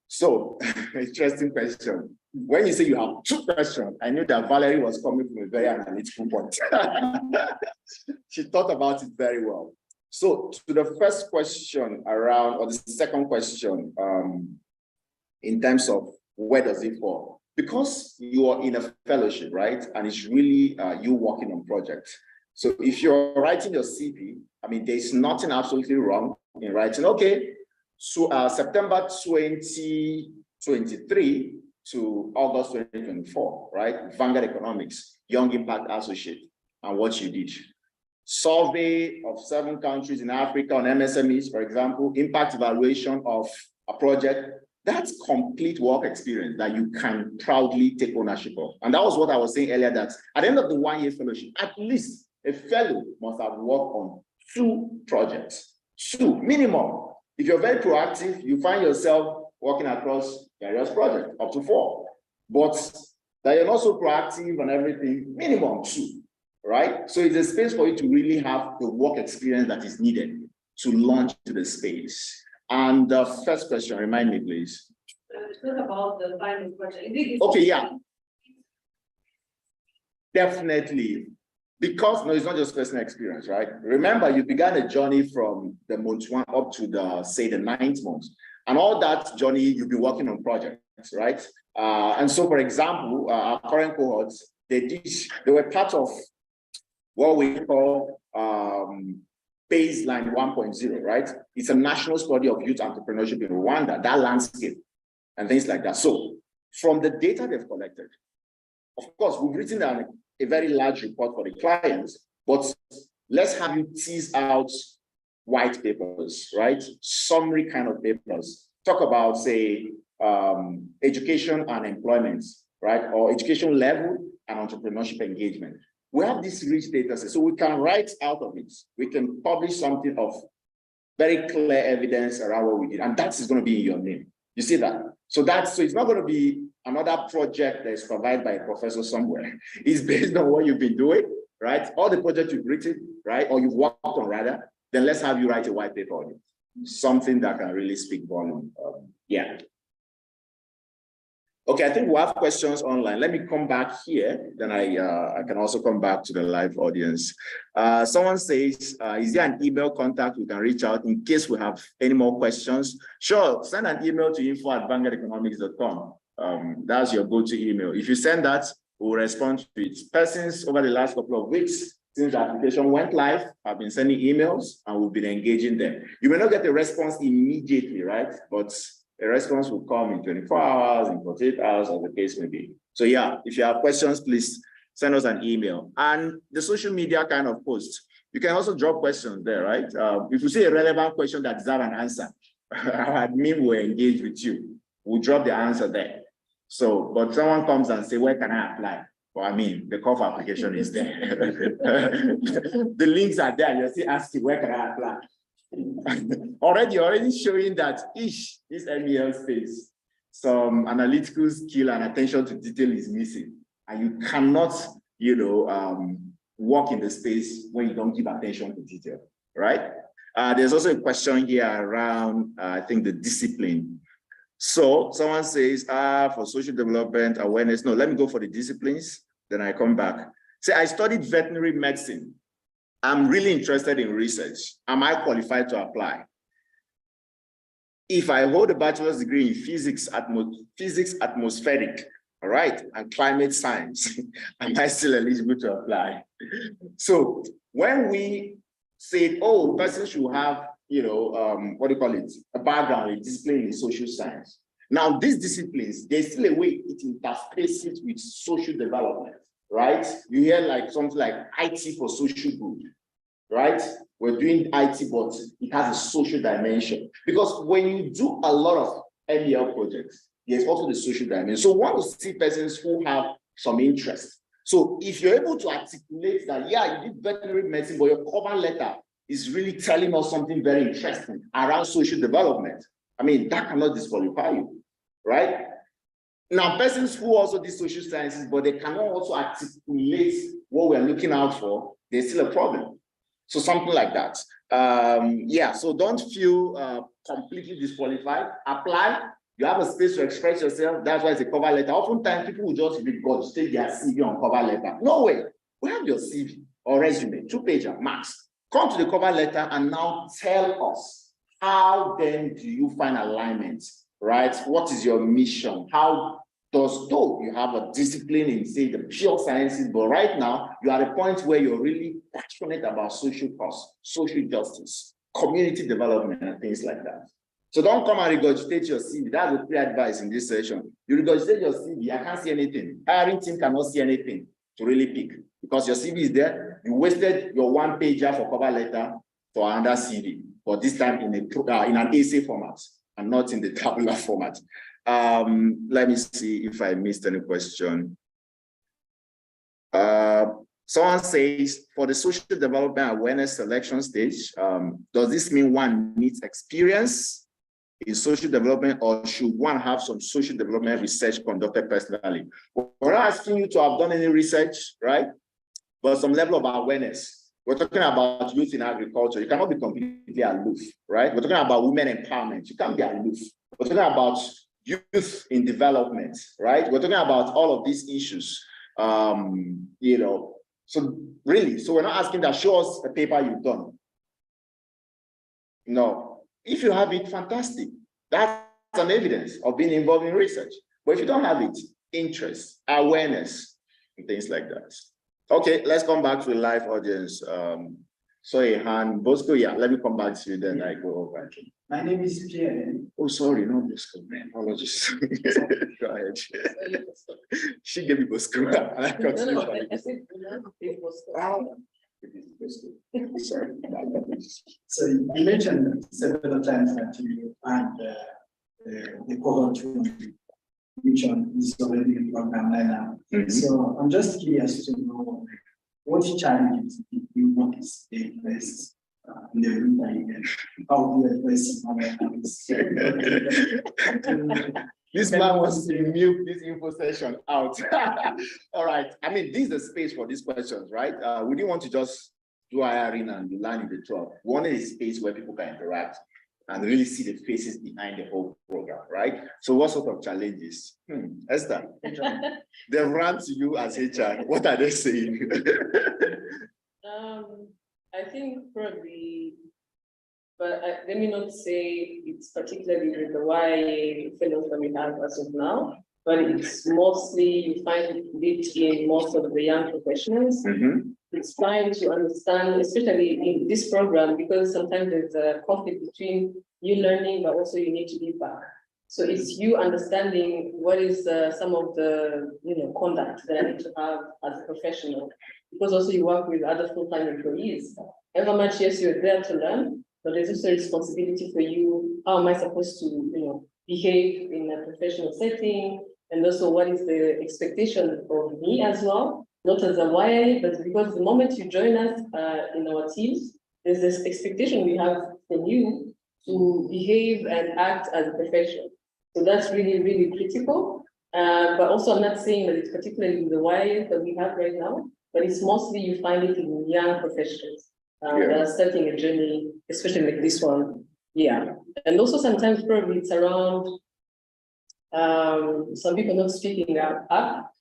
[SPEAKER 1] So, interesting question. When you say you have 2 questions, I knew that Valerie was coming from a very analytical point. She thought about it very well. So, to the first question around, or the second question, in terms of where does it fall? Because you are in a fellowship, right? And it's really you working on projects. So if you're writing your CV, I mean, there's nothing absolutely wrong in writing, okay, so September 2023 to August 2024, right? Vanguard Economics, Young Impact Associate, and what you did. Survey of 7 countries in Africa on MSMEs, for example, impact evaluation of a project. That's complete work experience that you can proudly take ownership of. And that was what I was saying earlier, that at the end of the 1 year fellowship, at least a fellow must have worked on 2 projects, 2 minimum. If you're very proactive, you find yourself working across various projects, up to 4. But that you're not so proactive on everything, minimum 2, right? So it's a space for you to really have the work experience that is needed to launch to the space. And the first question, remind me, please.
[SPEAKER 6] Talk about the final project.
[SPEAKER 1] Okay, yeah. Definitely. Because, no, it's not just personal experience, right? Remember, you began a journey from the month 1 up to the, say, the 9th month. And all that journey, you'll be working on projects, right? And so, for example, our current cohorts, they were part of what we call Baseline 1.0, right? It's a national study of youth entrepreneurship in Rwanda, that landscape, and things like that. So from the data they've collected, of course, we've written down a very large report for the clients, but let's have you tease out white papers, right? Summary kind of papers. Talk about, say, education and employment, right? Or education level and entrepreneurship engagement. We have this rich data set, so we can write out of it. We can publish something of very clear evidence around what we did, and that is going to be in your name. You see that? So it's not going to be another project that is provided by a professor somewhere. It's based on what you've been doing, right? All the projects you've written, right? Or you've worked on rather, then let's have you write a white paper on it. Something that can really speak volume. Yeah. Okay, I think we'll have questions online. Let me come back here, then I can also come back to the live audience. Someone says, is there an email contact we can reach out in case we have any more questions? Sure, send an email to info@vanguardeconomics.com. That's your go-to email. If you send that, we'll respond to it. Persons over the last couple of weeks, since the application went live, have been sending emails and we've been engaging them. You may not get a response immediately, right? But a response will come in 24 hours, in 48 hours, as the case may be. So yeah, if you have questions, please send us an email. And the social media kind of posts, you can also drop questions there, right? If you see a relevant question that deserves an answer, our admin will engage with you. We'll drop the answer there. So, but someone comes and say, where can I apply? Well, I mean, the call for application is there. The links are there. You're still asking, where can I apply? already showing that this MEL space, some analytical skill and attention to detail is missing. And you cannot, work in the space when you don't give attention to detail, right? There's also a question here around, I think, the discipline. So someone says, for social development, awareness. No, let me go for the disciplines, then I come back. Say, I studied veterinary medicine. I'm really interested in research. Am I qualified to apply? If I hold a bachelor's degree in physics atmospheric, all right, and climate science, am I still eligible to apply? So when we say, oh, person should have, a background, a discipline in social science. Now, these disciplines, there's still a way it interfaces with social development, right? You hear like something like IT for social good, right? We're doing IT, but it has a social dimension. Because when you do a lot of MEL projects, there's also the social dimension. So we want to see persons who have some interest. So if you're able to articulate that, yeah, you did veterinary medicine, but your cover letter is really telling us something very interesting around social development, I mean, that cannot disqualify you, right? Now, persons who also did social sciences, but they cannot also articulate what we're looking out for, there's still a problem. So something like that. Yeah, so don't feel completely disqualified. Apply. You have a space to express yourself. That's why it's a cover letter. Oftentimes, people will just take their CV on cover letter. No way. We have your CV or resume, 2-pager max. Come to the cover letter and now tell us, how then do you find alignment, right? What is your mission? How does, though you have a discipline in, say, the pure sciences, but right now you are at a point where you're really passionate about social cause, social justice, community development, and things like that. So don't come and regurgitate your CV. That's the free advice in this session. You regurgitate your CV, I can't see anything. Hiring team cannot see anything to really pick because your CV is there. You wasted your 1-pager for cover letter for another CV, but this time in an essay format and not in the tabular format. Let me see if I missed any question. Someone says, for the social development awareness selection stage, does this mean one needs experience in social development, or should one have some social development research conducted personally? We're not asking you to have done any research, right? But some level of awareness. We're talking about youth in agriculture. You cannot be completely aloof, right? We're talking about women empowerment. You can't be aloof. We're talking about youth in development, right? We're talking about all of these issues, So really, so we're not asking that show us a paper you've done. No. If you have it, fantastic. That's an evidence of being involved in research. But if you don't have it, interest, awareness, and things like that. Okay, let's come back to the live audience. Sorry, Han Bosco, yeah, let me come back to you, then I go over.
[SPEAKER 3] My name is Pierre.
[SPEAKER 1] Oh, sorry, no Bosco, man. Apologies. Go ahead. She gave me Bosco. I said, sorry.
[SPEAKER 3] So you mentioned several times that you and the cohort which one is already in program right now. So I'm just curious to know what challenges you notice they face in the room, how do you address
[SPEAKER 1] This man wants to milk this info session out. All right. I mean, this is the space for these questions, right? We didn't want to just do hiring and land in the 12. We wanted a space where people can interact and really see the faces behind the whole program, right? So what sort of challenges? Esther, they ran to you as HR. What are they saying?
[SPEAKER 2] I think probably, but let me not say it's particularly with the YA fellows that we have as of now. but it's mostly, you find it in most of the young professionals. It's trying to understand, especially in this program, because sometimes there's a conflict between you learning, but also you need to give back. So it's you understanding what is some of the conduct that I need to have as a professional, because also you work with other full-time employees. However much, yes, you're there to learn, but there's also a responsibility for you. How am I supposed to behave in a professional setting? And also what is the expectation of me as well, not as a YA, but because the moment you join us in our teams, there's this expectation we have from you to behave and act as a professional. So that's really, really critical. But also I'm not saying that it's particularly in the YA that we have right now, but it's mostly you find it in young professionals that are starting a journey, especially like this one. Yeah. And also sometimes probably it's around some people not speaking up.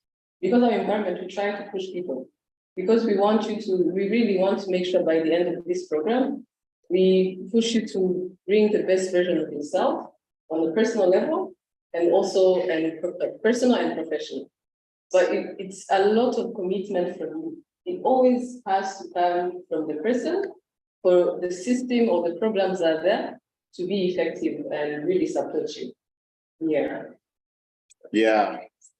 [SPEAKER 2] Because of environment, we try to push people. Because we really want to make sure by the end of this program, we push you to bring the best version of yourself on the personal level, and also personal and professional. But it's a lot of commitment from you. It always has to come from the person for the system or the programs that are there to be effective and really support you. Yeah.
[SPEAKER 1] Yeah,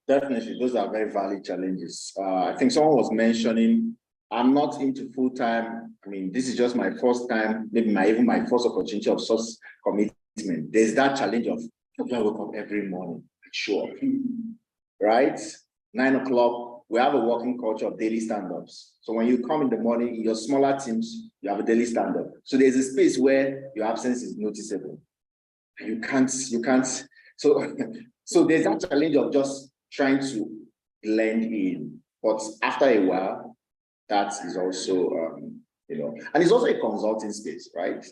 [SPEAKER 1] definitely. Those are very valid challenges. I think someone was mentioning, I'm not into full-time. I mean, this is just my first time, maybe even my first opportunity of such commitment. There's that challenge of, I wake up every morning, show up, right? 9 o'clock, we have a working culture of daily stand-ups. So when you come in the morning, in your smaller teams, you have a daily stand-up. So there's a space where your absence is noticeable. You can't, so there's that challenge of just trying to blend in. But after a while, that is also, and it's also a consulting space, right?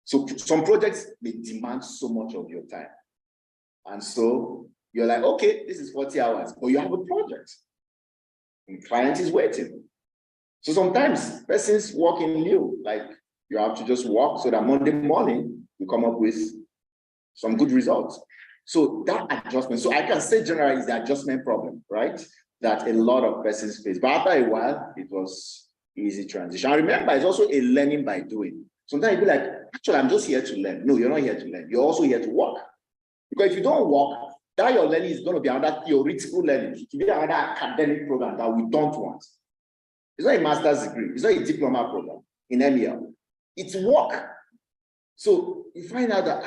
[SPEAKER 1] So some projects, they demand so much of your time. And so you're like, okay, this is 40 hours, but you have a project. And client is waiting. So sometimes persons work in lieu, like you have to just work so that Monday morning you come up with some good results. So that adjustment, so I can say generally is the adjustment problem, right? That a lot of persons face. But after a while, it was easy transition. And remember, it's also a learning by doing. Sometimes you be like, actually, I'm just here to learn. No, you're not here to learn. You're also here to work. Because if you don't work, that your learning is going to be another theoretical learning. It will be another academic program that we don't want. It's not a master's degree. It's not a diploma program in MEL. It's work. So you find out that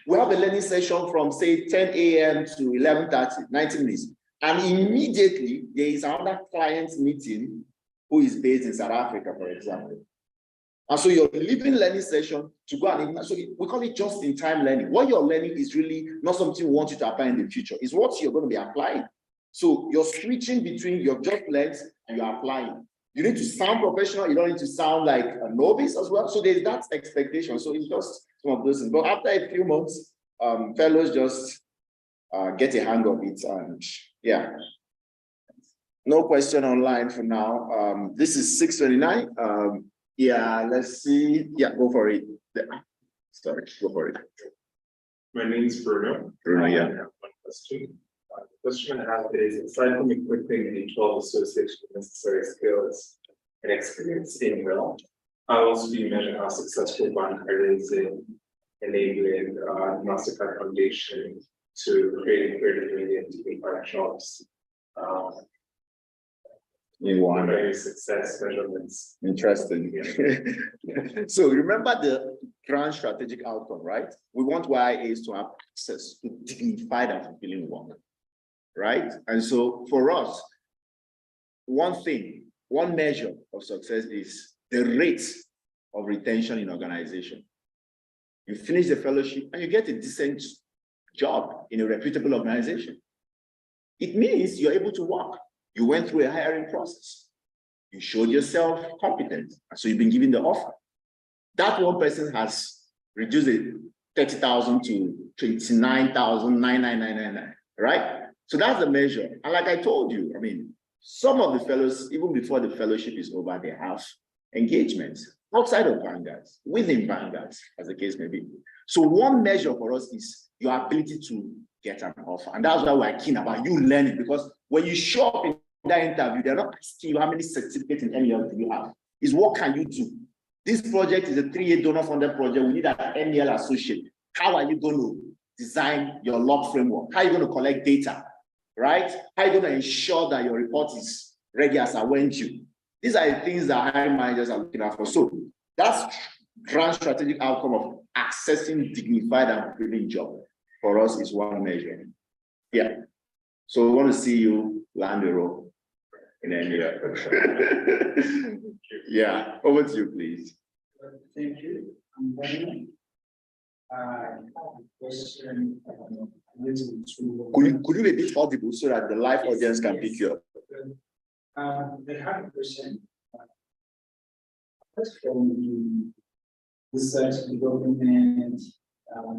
[SPEAKER 1] we have a learning session from say 10 a.m. to 11:30, 90 minutes. And immediately there is another client meeting who is based in South Africa, for example. And so you're leaving learning session to go and, so we call it just-in-time learning. What you're learning is really not something we want you to apply in the future. It's what you're going to be applying. So you're switching between your just learned and you're applying. You need to sound professional. You don't need to sound like a novice as well. So there's that expectation. So it's just some of those things. But after a few months, fellows just get a hang of it. And yeah, no question online for now. This is 6:29. Yeah, let's see. Yeah, go for it. Sorry, go for it.
[SPEAKER 7] My name is Bruno.
[SPEAKER 1] Bruno, yeah.
[SPEAKER 7] I have one question. The question I have is, aside from equipping the 12 associates with necessary skills and experience in real, how else do you measure how successful Vanguard is in enabling Mastercard Foundation to create credibility and to impact jobs?
[SPEAKER 1] In one.
[SPEAKER 7] Very success measurements.
[SPEAKER 1] Interesting. So remember the grand strategic outcome, right? We want YIAs to have access to dignified and fulfilling work, right? And so for us, one measure of success is the rate of retention in organization. You finish the fellowship and you get a decent job in a reputable organization. It means you're able to work. You went through a hiring process. You showed yourself competent. And so you've been given the offer. That one person has reduced it 30,000 to 29,99999, right? So that's the measure. And like I told you, I mean, some of the fellows, even before the fellowship is over, they have engagements outside of Vanguard, within Vanguard, as the case may be. So one measure for us is your ability to get an offer. And that's why we're keen about you learning, because when you show up in that interview, they're not asking you how many certificates in MEL do you have. It's what can you do? This project is a 3-year donor-funded project. We need an MEL associate. How are you going to design your log framework? How are you going to collect data, right? How are you going to ensure that your report is ready as I went you? These are the things that hiring managers are looking out for. So that's grand strategic outcome of accessing dignified and fulfilling job. For us, is one measure. Yeah. So we want to see you land the role in MEL. Yeah. Over to you, please.
[SPEAKER 3] Thank you. And then, question,
[SPEAKER 1] Could you be a bit audible so that the live audience can pick you up?
[SPEAKER 3] They have a question. From the research development,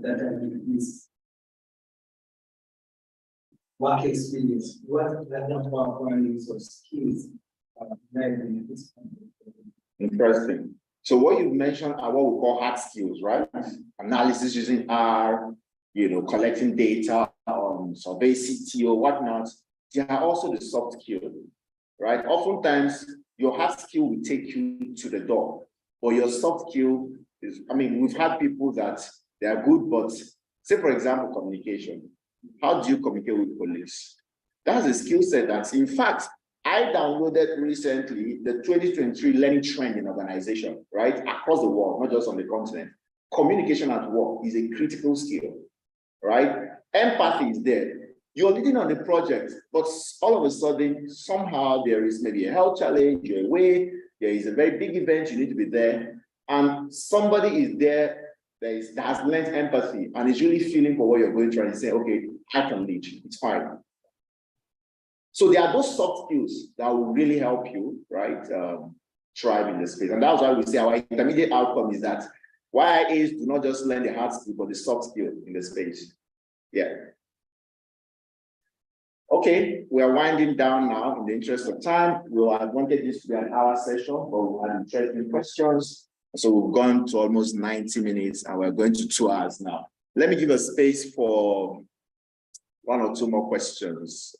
[SPEAKER 3] data analysis, work experience, what level of values or skills in this country?
[SPEAKER 1] Interesting. So what you mentioned are what we call hard skills, right? Analysis using R, collecting data on survey CTO, whatnot. There are also the soft skills, right? Oftentimes, your hard skill will take you to the door, but your soft skill is, we've had people that they are good, but say, for example, communication. How do you communicate with police? That's a skill set that's, in fact, I downloaded recently the 2023 learning trend in organization, right? Across the world, not just on the continent. Communication at work is a critical skill, right? Empathy is there. You're leading on the project, but all of a sudden, somehow there is maybe a health challenge, you're away, there is a very big event, you need to be there, and somebody is there that has learned empathy and is really feeling for what you're going through and say, okay, I can lead you, it's fine. So there are those soft skills that will really help you, right, thrive in the space. And that's why we say our intermediate outcome is that YIAs do not just learn the hard skill, but the soft skill in the space. Yeah. Okay, we are winding down now in the interest of time. I wanted this to be an hour session, but we had interesting questions. So we've gone to almost 90 minutes and we're going to 2 hours now. Let me give a space for 1 or 2 more questions.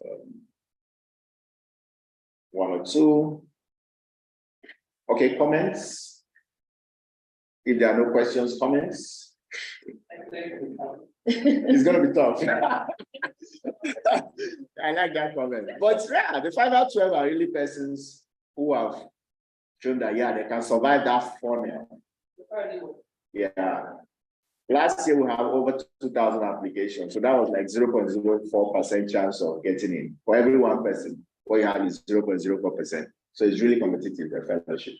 [SPEAKER 1] 1 or 2. Okay, comments? If there are no questions, comments? It's going to be tough. I like that comment. But yeah, the final 12 are really persons who have shown that, yeah, they can survive that funnel. Yeah. Last year, we have over 2,000 applications. So that was like 0.04% chance of getting in. For every 1 person, what you have is 0.04%. So it's really competitive, the fellowship.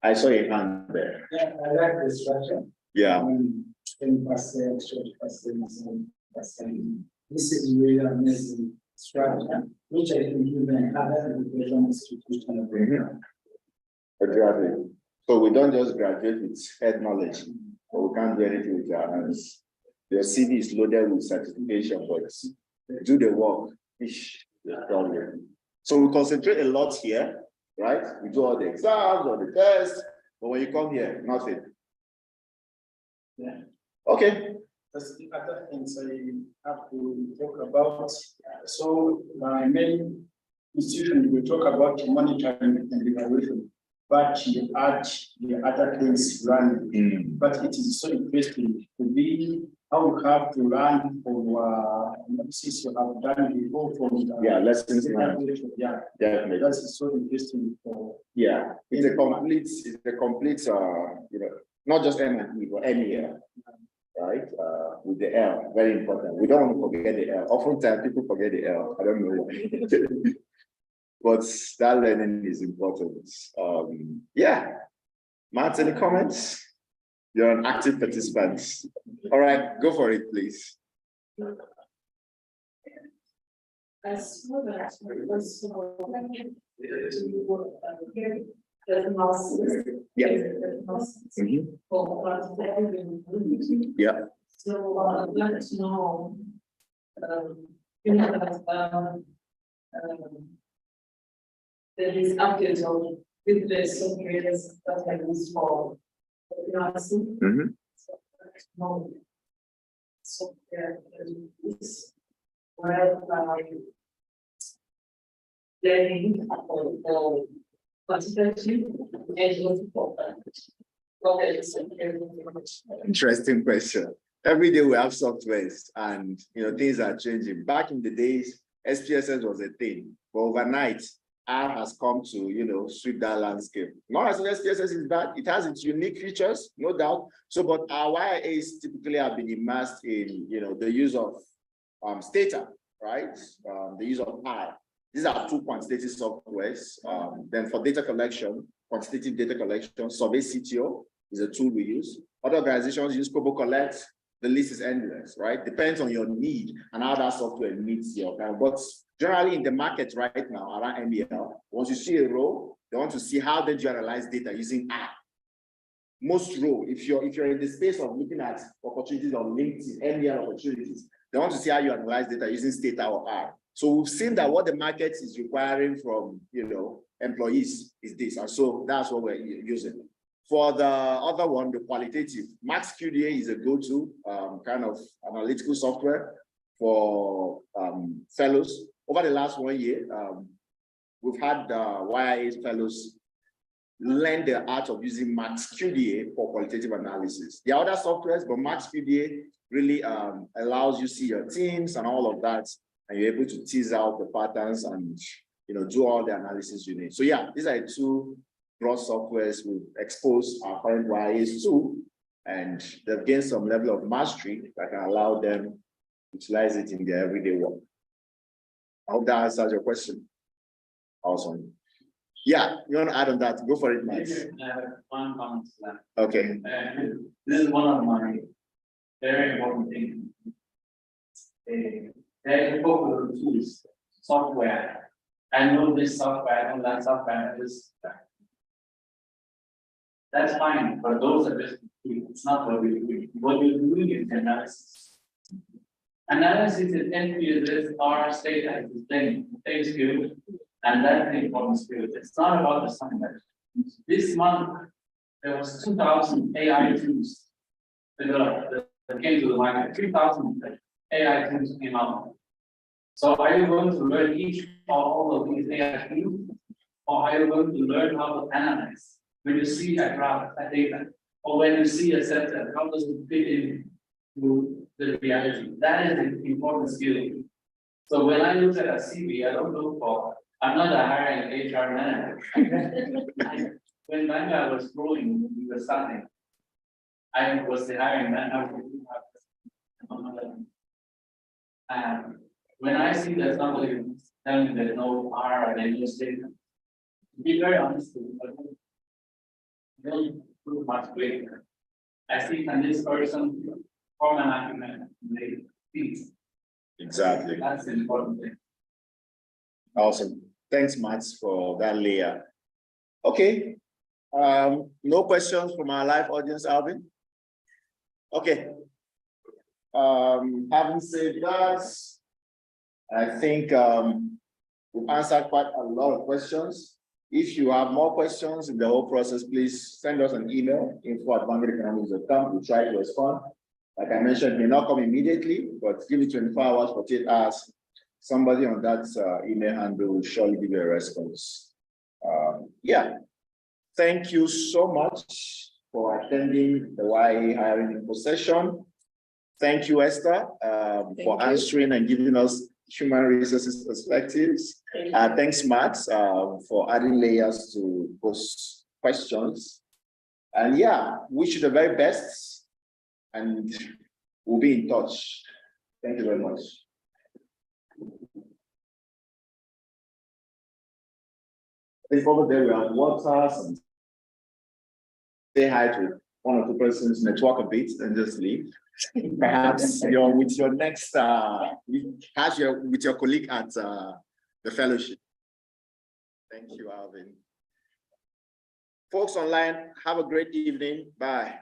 [SPEAKER 1] I saw a hand there.
[SPEAKER 3] Yeah, I like the structure.
[SPEAKER 1] Yeah.
[SPEAKER 3] 10%, 20%, 7%. This is really amazing structure, which I think even other education institutions have.
[SPEAKER 1] Exactly. So we don't just graduate with head knowledge, but we can't do anything with our hands. Your CV is loaded with certification, but do the work. The problem. So we concentrate a lot here, right? We do all the exams or the tests, but when you come here, nothing.
[SPEAKER 3] Yeah.
[SPEAKER 1] Okay.
[SPEAKER 3] That's the other things I have to talk about. So my main institution will talk about monitoring and evaluation, but you add the other things running. But it is so interesting to be how you have to run for analysis you have done before from the
[SPEAKER 1] lessons learned.
[SPEAKER 3] Yeah,
[SPEAKER 1] Definitely.
[SPEAKER 3] that's so interesting for
[SPEAKER 1] it's a complete not just M&E but MEL, right? With the L, very important. We don't want to forget the L. Oftentimes people forget the L. I don't know why. But that learning is important. Matt, any comments? You're an active participant. All right, go for it, please. Yeah.
[SPEAKER 4] So I'd like to know, there is updates on with the softwares that I use for. software is well, learning or quantitative and
[SPEAKER 1] Interesting question. Every day we have softwares and things are changing. Back in the days, SPSS was a thing, but overnight, R has come to sweep that landscape. Not as SPSS is bad, it has its unique features, no doubt. So, but our YIAs typically have been immersed in the use of Stata, right? The use of R. These are two quantitative softwares. Then for data collection, quantitative data collection, Survey CTO is a tool we use. Other organizations use Kobo Collect. The list is endless, right? Depends on your need and how that software meets your kind. But generally in the market right now around MBL, once you see a role, they want to see how they generalize data using R. Most role, if you're in the space of looking at opportunities on LinkedIn, MBL opportunities, they want to see how you analyze data using Stata or R. So we've seen that what the market is requiring from employees is this, and so that's what we're using. For the other one, the qualitative, Max QDA is a go-to kind of analytical software for fellows. Over the last 1 year, we've had YIA fellows learn the art of using Max QDA for qualitative analysis. There are other softwares, but Max QDA really allows you to see your teams and all of that, and you're able to tease out the patterns and do all the analysis you need. So yeah, these are two broad softwares we've exposed our current YIAs to, and they've gained some level of mastery that can allow them to utilize it in their everyday work. I hope that answers your question. Awesome. Yeah, you want to add on that? Go for it, Max.
[SPEAKER 5] I have one comment to that.
[SPEAKER 1] Okay.
[SPEAKER 5] This is one of my very important things. There are popular tools, software. I know this software, I know that software, that's fine, but those are just, it's not what we're doing. What we're doing is analysis. Analysis is NPSS or state as the same skill, and that's the important skill. It's not about the software. This month, there was 2,000 AI tools developed that came to the market. 2,000 AI tools came out. So are you going to learn each or all of these AI tools, or are you going to learn how to analyze? When you see a graph, a data, or when you see a center, how does it fit into the reality? That is an important skill. So when I look at a CV, I don't look for, I'm not a hiring HR manager. When Vanguard was growing, we were starting, I was the hiring manager. When I see that somebody telling me there's no R or there's no statement, to be very honest with you, I don't do much later. I see can this person form an argument, make peace.
[SPEAKER 1] Exactly.
[SPEAKER 5] That's the important thing.
[SPEAKER 1] Awesome. Thanks, Matt, for that layer. Okay. No questions from our live audience, Alvin? Okay. Having said that, I think we've answered quite a lot of questions. If you have more questions in the whole process, please send us an email, info@vanguardeconomics.com. We'll try to respond. Like I mentioned, it may not come immediately, but give it 24 hours, 48 hours. Somebody on that email handle will surely give you a response. Yeah. Thank you so much for attending the YA hiring info session. Thank you, Esther, for answering and giving us human resources perspectives. Thanks, Matt, for adding layers to those questions. And yeah, wish you the very best, and we'll be in touch. Thank you very much. I think over there we have waters and say hi to one or two persons, network a bit, and just leave. Perhaps you're with your next with your colleague at the fellowship. Thank you, Alvin. Folks online, have a great evening. Bye.